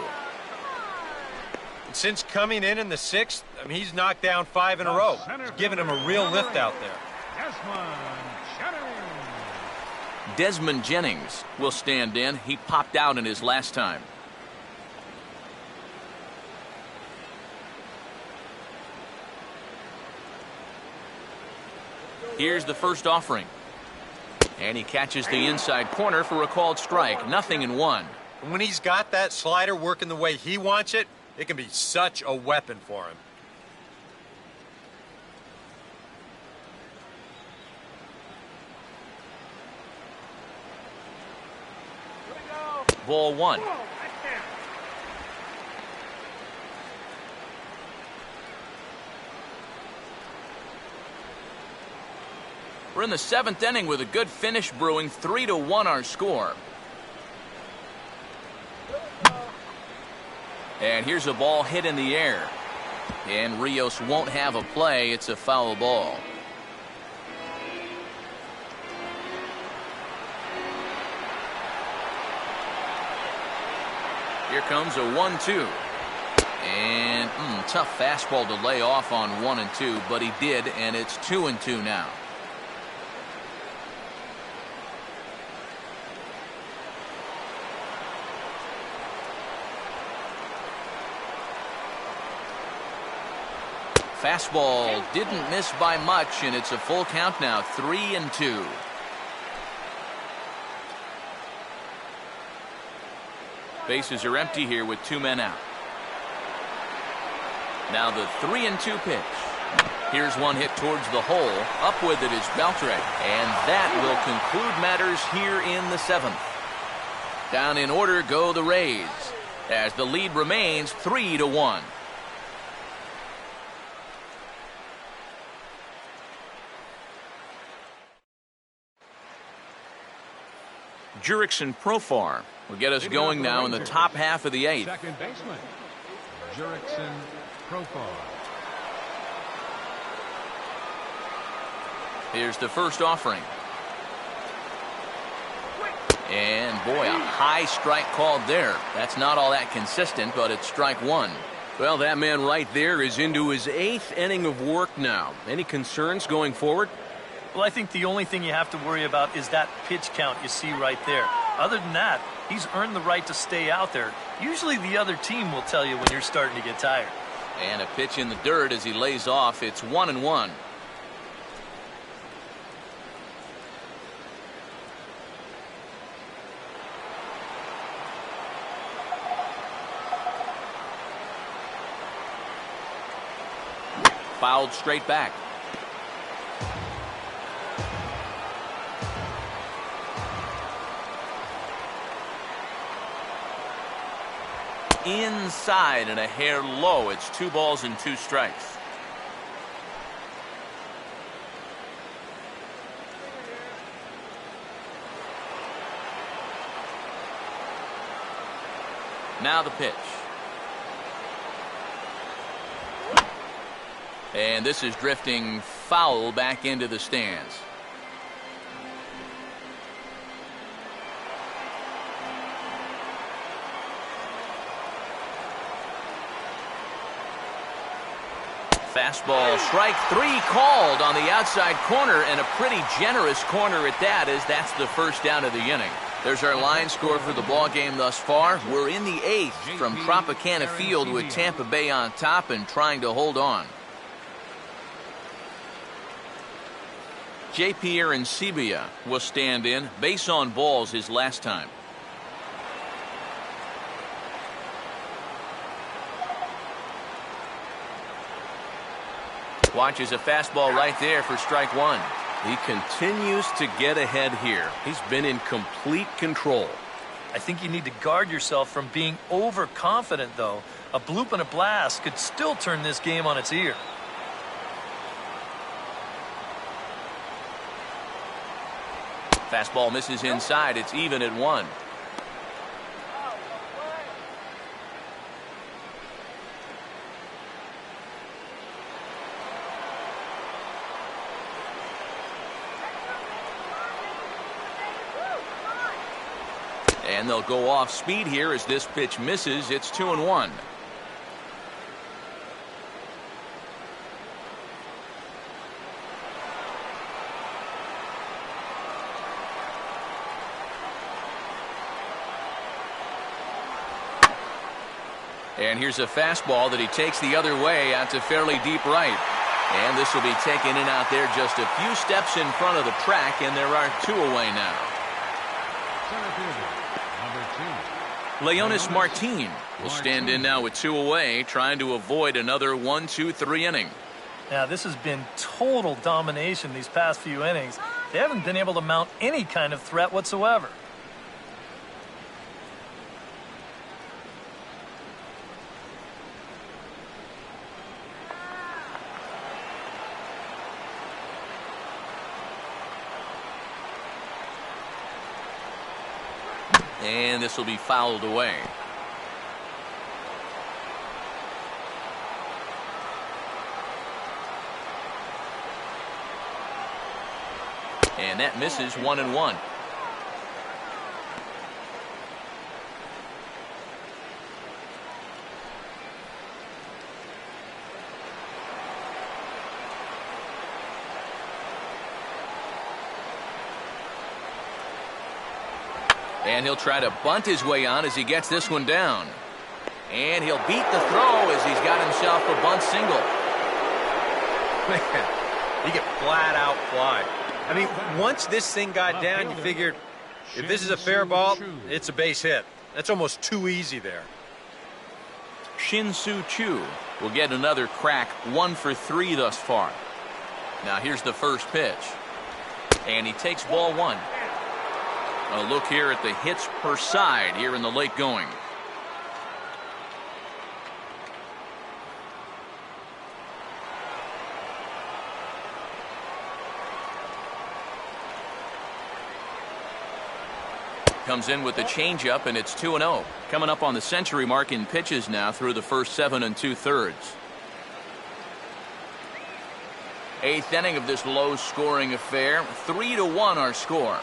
Since coming in the 6th, I mean, he's knocked down 5 in a row. He's giving him a real lift out there. Desmond Jennings will stand in. He popped out in his last time. Here's the first offering. And he catches the inside corner for a called strike. 0-1. And when he's got that slider working the way he wants it, it can be such a weapon for him. Ball 1. We're in the 7th inning with a good finish brewing. 3-1 our score. And here's a ball hit in the air. And Rios won't have a play. It's a foul ball. Here comes a 1-2. And tough fastball to lay off on 1 and 2, but he did, and it's 2 and 2 now. Fastball didn't miss by much, and it's a full count now. 3 and 2. Bases are empty here with 2 men out. Now the 3 and 2 pitch. Here's one hit towards the hole. Up with it is Beltre. And that will conclude matters here in the 7th. Down in order go the Rays, as the lead remains 3-1. Jurickson Profar will get us going now in the top half of the 8th. Second baseman, Jurickson Profar. Here's the first offering. And boy, a high strike called there. That's not all that consistent, but it's strike 1. Well, that man right there is into his 8th inning of work now. Any concerns going forward? Well, I think the only thing you have to worry about is that pitch count you see right there. Other than that, he's earned the right to stay out there. Usually the other team will tell you when you're starting to get tired. And a pitch in the dirt as he lays off. It's 1-1. Fouled straight back. Inside and a hair low. It's 2 balls and 2 strikes. Now the pitch. And this is drifting foul back into the stands. Fastball, strike 3 called on the outside corner, and a pretty generous corner at that, as that's the first down of the inning. There's our line score for the ball game thus far. We're in the 8th from Tropicana Field with Tampa Bay on top and trying to hold on. J.P. Arancibia will stand in. Base on balls his last time. Watches a fastball right there for strike 1. He continues to get ahead here. He's been in complete control. I think you need to guard yourself from being overconfident, though. A bloop and a blast could still turn this game on its ear. Fastball misses inside. It's even at 1. And they'll go off speed here as this pitch misses. It's 2-1. And here's a fastball that he takes the other way out to fairly deep right. And this will be taken in out there just a few steps in front of the track, and there are 2 away now. Center fielder, number 2. Leonis Martin will stand in now with 2 away, trying to avoid another 1-2-3 inning. Now, this has been total domination these past few innings. They haven't been able to mount any kind of threat whatsoever. And this will be fouled away. And that misses 1-1. And he'll try to bunt his way on as he gets this one down. And he'll beat the throw as he's got himself a bunt single. Man, he could flat out fly. I mean, once this thing got down, you figured if this is a fair ball, it's a base hit. That's almost too easy there. Shin-Soo Choo will get another crack, 1 for 3 thus far. Now here's the first pitch. And he takes ball 1. A look here at the hits per side here in the late going. Comes in with the changeup, and it's 2-0. Coming up on the century mark in pitches now through the first 7 2/3. 8th inning of this low-scoring affair. 3-1 our score.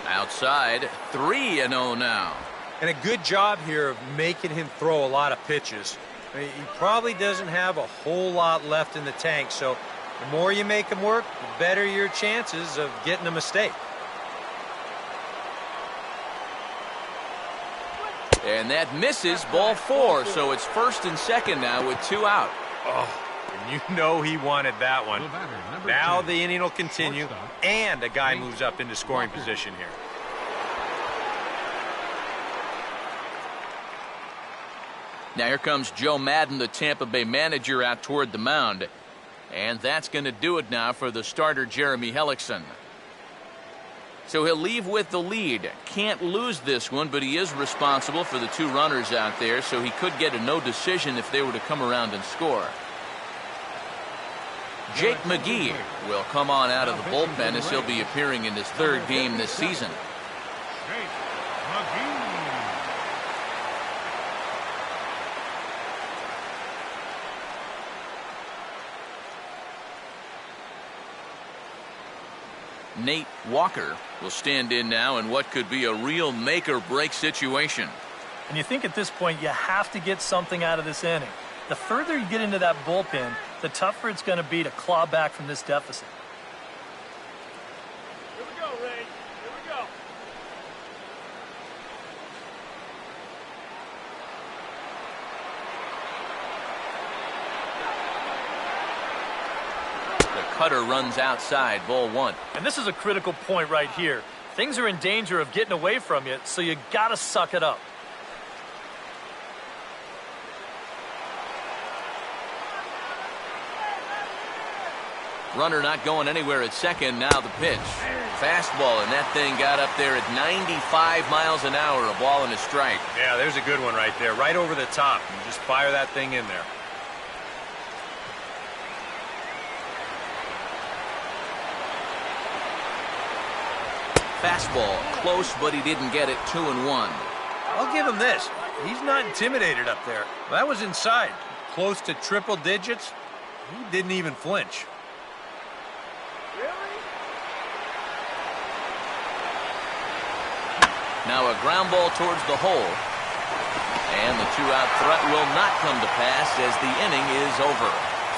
Outside, 3-0 now. And a good job here of making him throw a lot of pitches. I mean, he probably doesn't have a whole lot left in the tank, so the more you make him work, the better your chances of getting a mistake. And that misses, ball 4, so it's 1st and 2nd now with 2 out. Oh, and you know he wanted that one. The batter, number Now 10, the inning will continue, shortstop, and a guy moves up into scoring position here. Now here comes Joe Madden, the Tampa Bay manager, out toward the mound. And that's going to do it now for the starter, Jeremy Hellickson. So he'll leave with the lead. Can't lose this one, but he is responsible for the 2 runners out there, so he could get a no decision if they were to come around and score. Jake McGee will come on out of the bullpen as he'll be appearing in his 3rd game this season. Jake McGee. Nate Walker will stand in now in what could be a real make-or-break situation. And you think at this point you have to get something out of this inning. The further you get into that bullpen, the tougher it's going to be to claw back from this deficit. Here we go, Ray. Here we go. The cutter runs outside, ball 1. And this is a critical point right here. Things are in danger of getting away from you, so you got to suck it up. Runner not going anywhere at second. Now the pitch. Fastball, and that thing got up there at 95 miles an hour, a ball and a strike. Yeah, there's a good one right there, right over the top. You just fire that thing in there. Fastball, close, but he didn't get it. 2-1. I'll give him this. He's not intimidated up there. That was inside. Close to triple digits. He didn't even flinch. Now a ground ball towards the hole. And the two-out threat will not come to pass as the inning is over.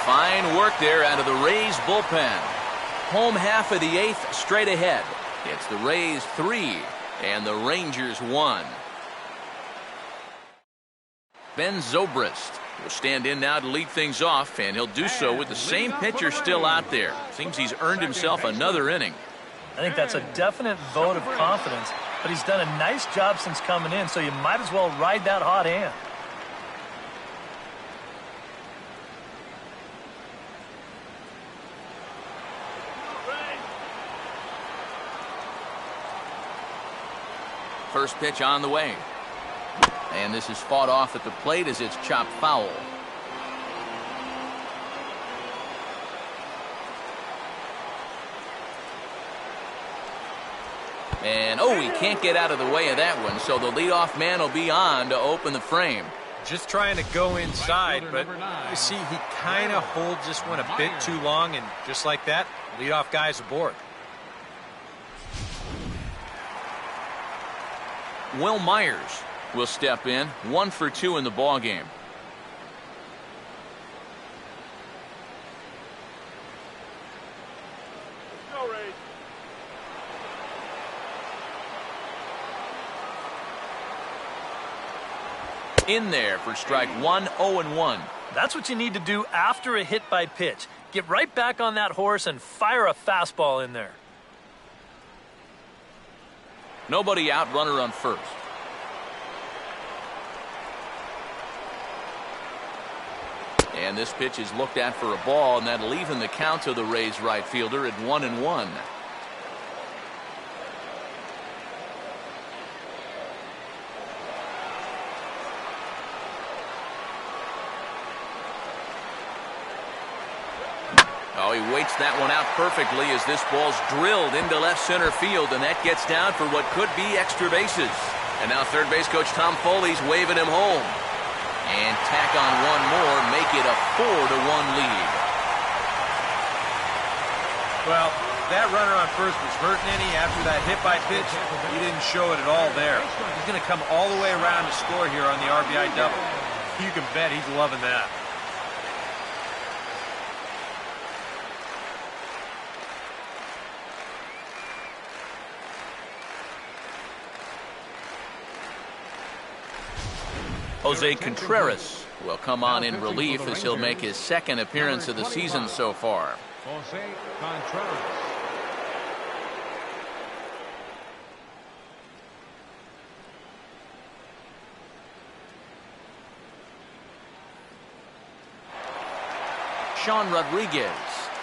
Fine work there out of the Rays bullpen. Home half of the 8th straight ahead. It's the Rays 3 and the Rangers 1. Ben Zobrist will stand in now to lead things off, and he'll do so with the same pitcher still out there. Seems he's earned himself another inning. I think that's a definite vote of confidence, but he's done a nice job since coming in, so you might as well ride that hot hand. First pitch on the way. And this is fought off at the plate as it's chopped foul. And, oh, he can't get out of the way of that one, so the leadoff man will be on to open the frame. Just trying to go inside, but you see he kind of holds this one a bit too long, and just like that, leadoff guy's aboard. Will Myers will step in, 1 for 2 in the ball game. Go, Ray. In there for strike 1, 0-1. That's what you need to do after a hit by pitch. Get right back on that horse and fire a fastball in there. Nobody out, runner on first. And this pitch is looked at for a ball, and that'll even the count to the Rays right fielder at 1-1. Oh, he waits that one out perfectly as this ball's drilled into left center field, and that gets down for what could be extra bases. And now third base coach Tom Foley's waving him home. And tack on one more, make it a 4-1 lead. Well, that runner on first was hurting any after that hit by pitch. He didn't show it at all there. He's going to come all the way around to score here on the RBI double. You can bet he's loving that. Jose Contreras will come on in relief as he'll make his second appearance of the season so far. Jose Contreras. Sean Rodriguez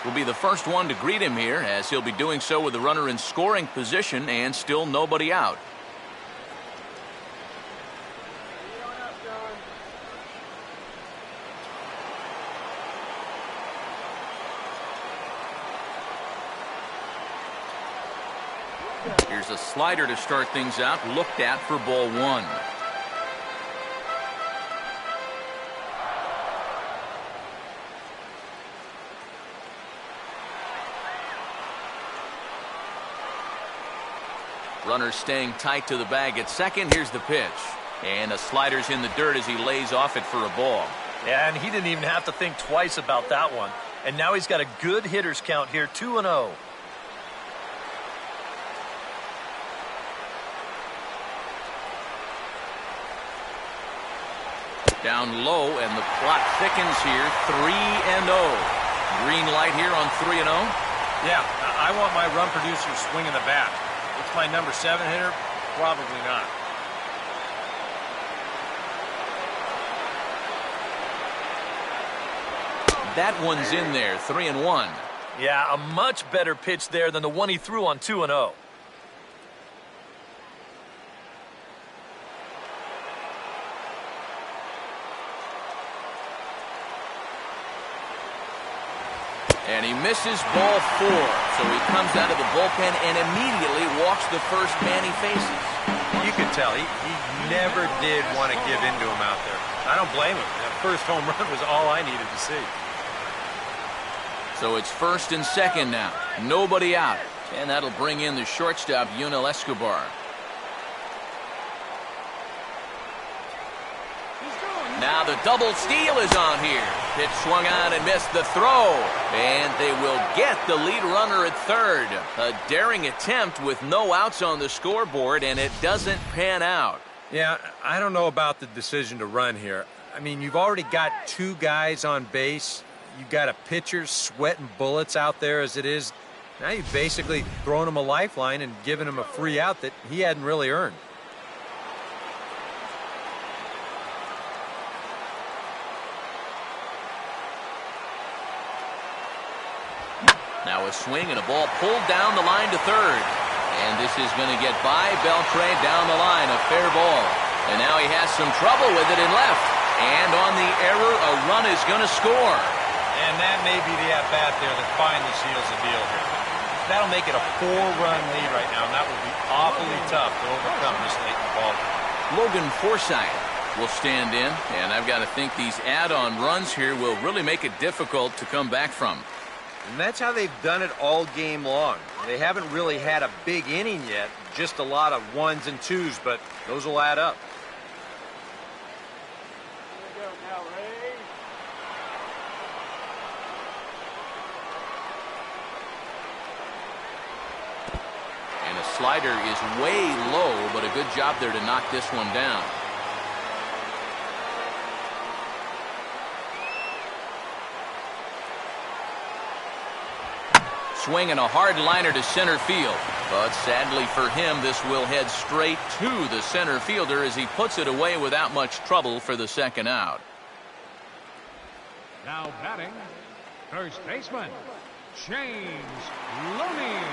will be the first one to greet him here, as he'll be doing so with the runner in scoring position and still nobody out. Here's a slider to start things out, looked at for ball 1. Runner staying tight to the bag at second. Here's the pitch. And a slider's in the dirt as he lays off it for a ball. Yeah, and he didn't even have to think twice about that one. And now he's got a good hitter's count here, 2-0. Down low, and the plot thickens here, 3-0. Green light here on 3-0. Yeah, I want my run producer swinging the bat. It's my number 7 hitter? Probably not. That one's in there, 3-1. Yeah, a much better pitch there than the one he threw on 2-0. And he misses ball 4. So he comes out of the bullpen and immediately walks the first man he faces. You can tell he never did want to give in to him out there. I don't blame him. That first home run was all I needed to see. So it's first and second now. Nobody out. And that'll bring in the shortstop, Yunel Escobar. Now the double steal is on here. Pitch swung on and missed the throw. And they will get the lead runner at third. A daring attempt with no outs on the scoreboard, and it doesn't pan out. Yeah, I don't know about the decision to run here. I mean, you've already got two guys on base. You've got a pitcher sweating bullets out there as it is. Now you've basically thrown him a lifeline and given him a free out that he hadn't really earned. Now a swing and a ball pulled down the line to third. And this is going to get by Beltre down the line, a fair ball. And now he has some trouble with it in left. And on the error, a run is going to score. And that may be the at-bat there that finally seals the deal here. That'll make it a 4-run lead right now, and that will be awfully tough to overcome this late in the ball. Logan Forsythe will stand in, and I've got to think these add-on runs here will really make it difficult to come back from. And that's how they've done it all game long. They haven't really had a big inning yet, just a lot of 1s and 2s, but those will add up. And a slider is way low, but a good job there to knock this one down. Swinging a hard liner to center field. But sadly for him, this will head straight to the center fielder as he puts it away without much trouble for the second out. Now batting, first baseman, James Loney.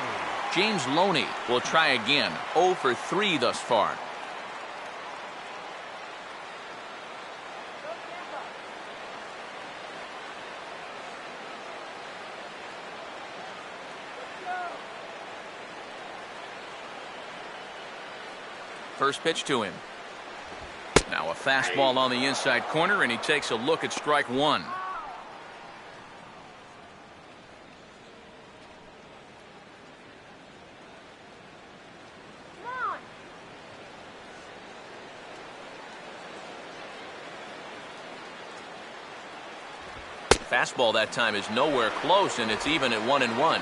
James Loney will try again. 0 for 3 thus far. First pitch to him. Now a fastball on the inside corner, and he takes a look at strike one. Fastball that time is nowhere close, and it's even at 1-1.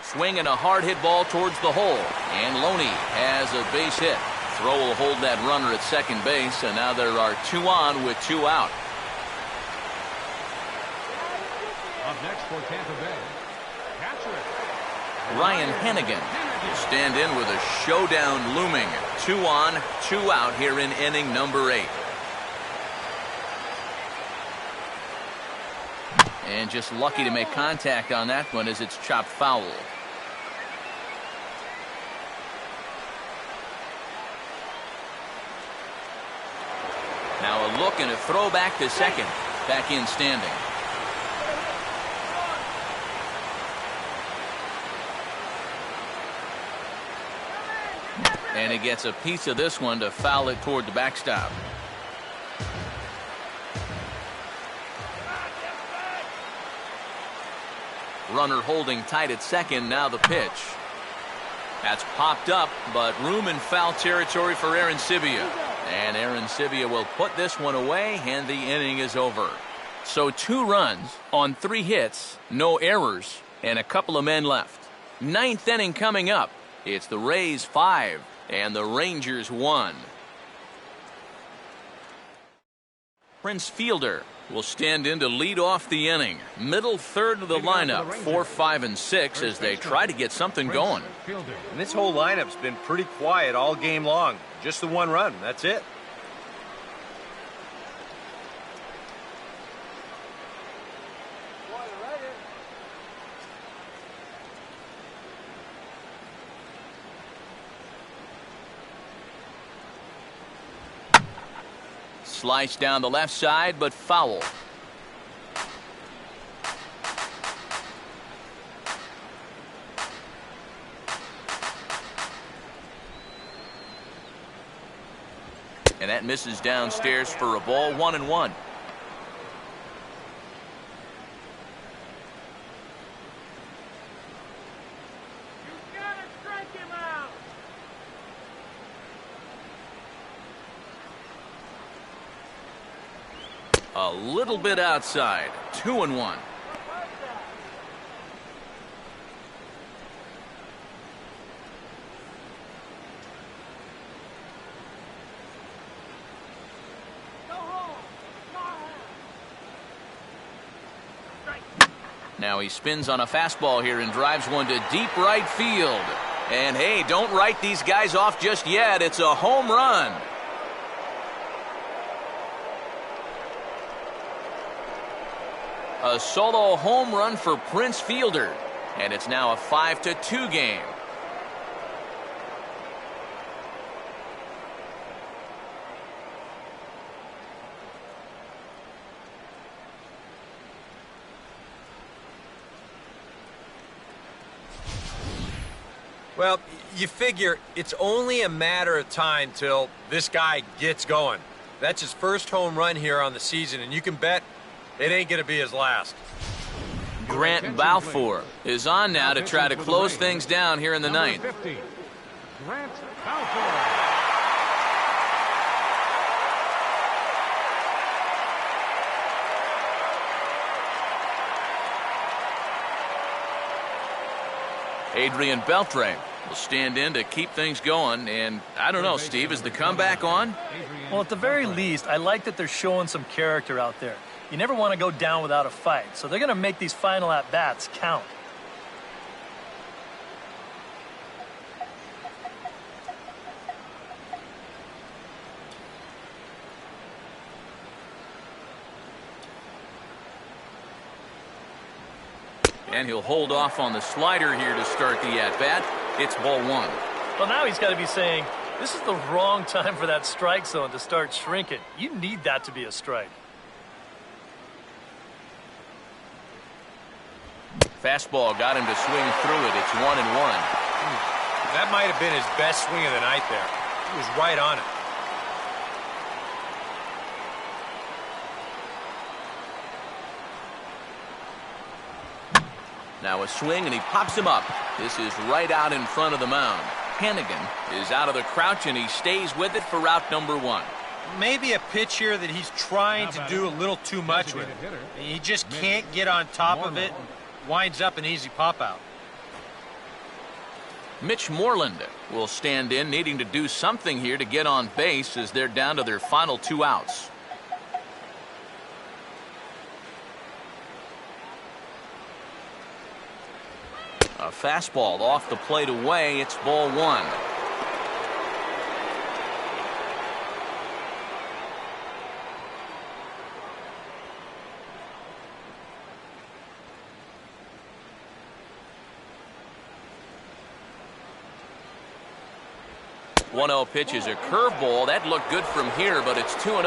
Swinging a hard hit ball towards the hole, and Loney has a base hit. Throw will hold that runner at second base, and now there are 2 on with 2 out. Up next for Tampa Bay, catcher Ryan Hennigan will stand in with a showdown looming. 2 on, 2 out here in inning number 8. And just lucky to make contact on that one as it's chopped foul. Now a look and a throw back to second. Back in standing. And he gets a piece of this one to foul it toward the backstop. Runner holding tight at second. Now the pitch. That's popped up, but room in foul territory for Arancibia. And Arancibia will put this one away, and the inning is over. So 2 runs on 3 hits, no errors, and a couple of men left. 9th inning coming up. It's the Rays 5 and the Rangers 1. Prince Fielder will stand in to lead off the inning. Middle third of the lineup, 4, 5, and 6 as they try to get something going. And this whole lineup's been pretty quiet all game long. Just the 1 run. That's it. Slice down the left side, but foul. And that misses downstairs for a ball. 1-1. A little bit outside. 2-1. Now he spins on a fastball here and drives one to deep right field. And hey, don't write these guys off just yet. It's a home run. A solo home run for Prince Fielder. And it's now a 5-2 game. Well, you figure it's only a matter of time till this guy gets going. That's his first home run here on the season, and you can bet it ain't going to be his last. Grant Balfour is on now to try to close things down here in the ninth. Grant Balfour. Adrian Beltre will stand in to keep things going. And I don't know, Steve, is the comeback on? Well, at the very least, I like that they're showing some character out there. You never want to go down without a fight, so they're going to make these final at-bats count. And he'll hold off on the slider here to start the at-bat. It's ball one. Well, now he's got to be saying, this is the wrong time for that strike zone to start shrinking. You need that to be a strike. Fastball got him to swing through it. It's 1-1. That might have been his best swing of the night there. He was right on it. Now a swing, and he pops him up. This is right out in front of the mound. Hannigan is out of the crouch, and he stays with it for out number one. Maybe a pitch here that he's trying to do a little too much with. He just can't get on top of it. Winds up an easy pop-out. Mitch Moreland will stand in, needing to do something here to get on base as they're down to their final 2 outs. A fastball off the plate away. It's ball one. One 1-0 pitch is a curveball. That looked good from here, but it's 2-0.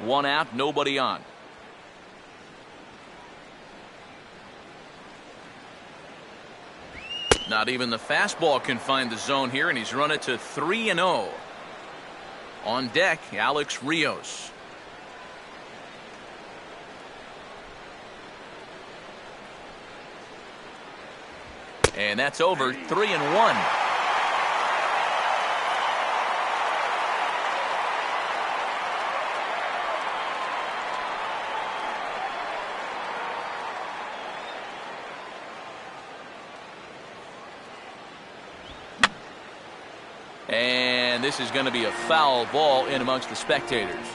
One out, nobody on. Not even the fastball can find the zone here, and he's run it to 3-0. On deck, Alex Rios. And that's over. 3-1. And this is going to be a foul ball in amongst the spectators.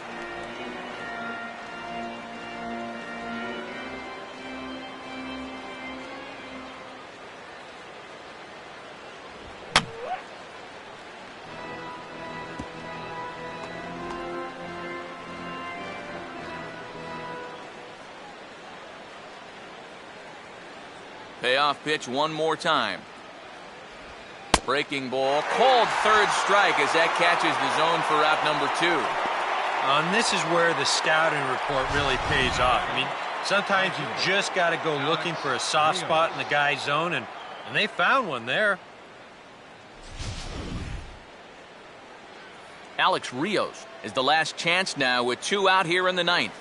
Payoff pitch one more time. Breaking ball, called third strike as that catches the zone for out number 2. And this is where the scouting report really pays off. I mean, sometimes you just got to go looking for a soft spot in the guy's zone, and they found one there. Alex Rios is the last chance now with 2 out here in the ninth.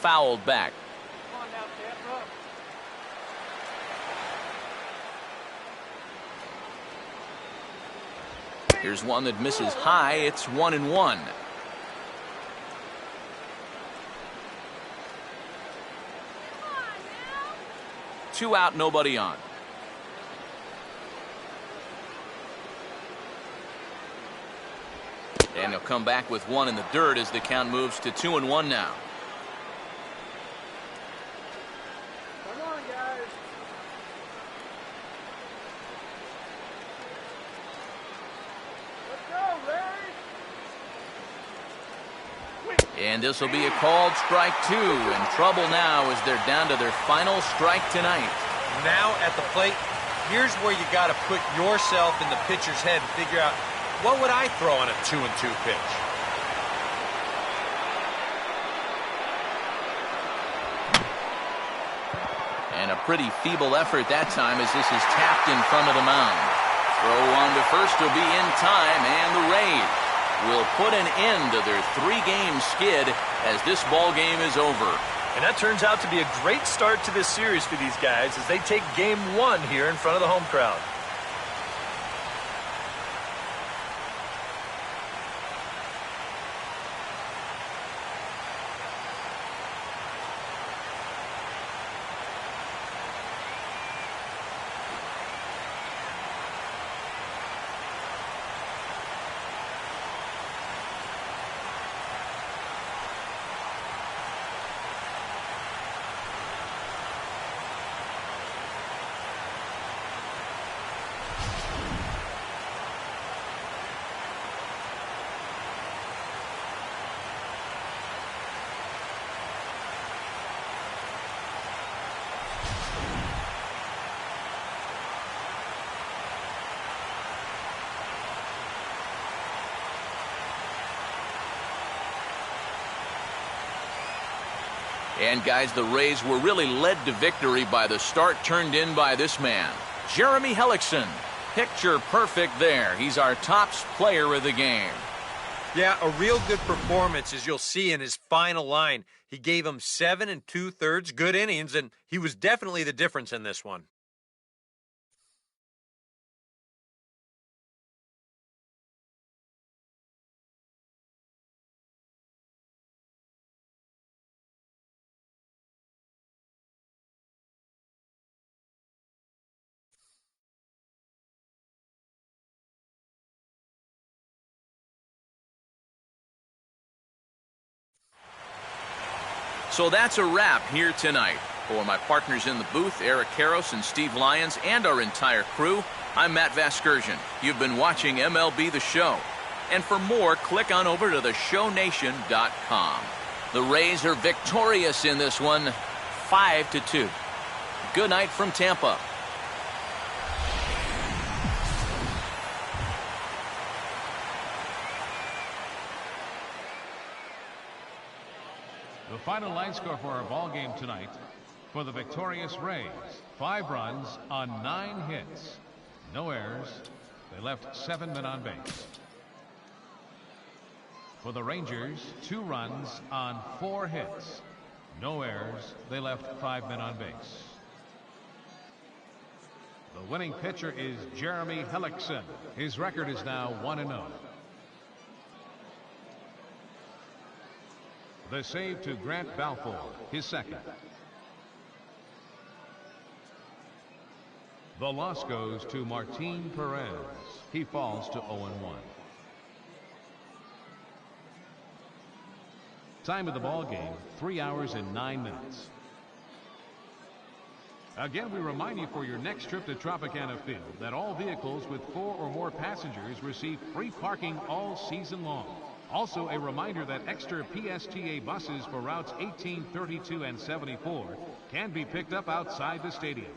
fouled back. Come on now, Tampa. Here's one that misses high. It's 1-1. Two out, nobody on. And he'll come back with one in the dirt as the count moves to 2-1 now. Come on, guys. Let's go, Ray. And this will be a called strike two. In trouble now as they're down to their final strike tonight. Now at the plate, here's where you got to put yourself in the pitcher's head and figure out, what would I throw on a 2-2 pitch? And a pretty feeble effort that time as this is tapped in front of the mound. Throw on to first will be in time, and the Rays will put an end to their three-game skid as this ball game is over. And that turns out to be a great start to this series for these guys as they take game one here in front of the home crowd. And guys, the Rays were really led to victory by the start turned in by this man, Jeremy Hellickson. Picture perfect there. He's our top player of the game. Yeah, a real good performance, as you'll see in his final line. He gave him 7 2/3 good innings, and he was definitely the difference in this one. So that's a wrap here tonight. For my partners in the booth, Eric Karros and Steve Lyons, and our entire crew, I'm Matt Vasgersian. You've been watching MLB The Show. And for more, click on over to theshownation.com. The Rays are victorious in this one, 5-2. Good night from Tampa. The final line score for our ball game tonight: for the victorious Rays, 5 runs on 9 hits, no errors. They left 7 men on base. For the Rangers, 2 runs on 4 hits, no errors. They left 5 men on base. The winning pitcher is Jeremy Hellickson. His record is now 1-0. The save to Grant Balfour, his second. The loss goes to Martin Perez. He falls to 0-1. Time of the ball game, 3 hours and 9 minutes. Again, we remind you for your next trip to Tropicana Field that all vehicles with 4 or more passengers receive free parking all season long. Also, a reminder that extra PSTA buses for routes 18, 32, and 74 can be picked up outside the stadium.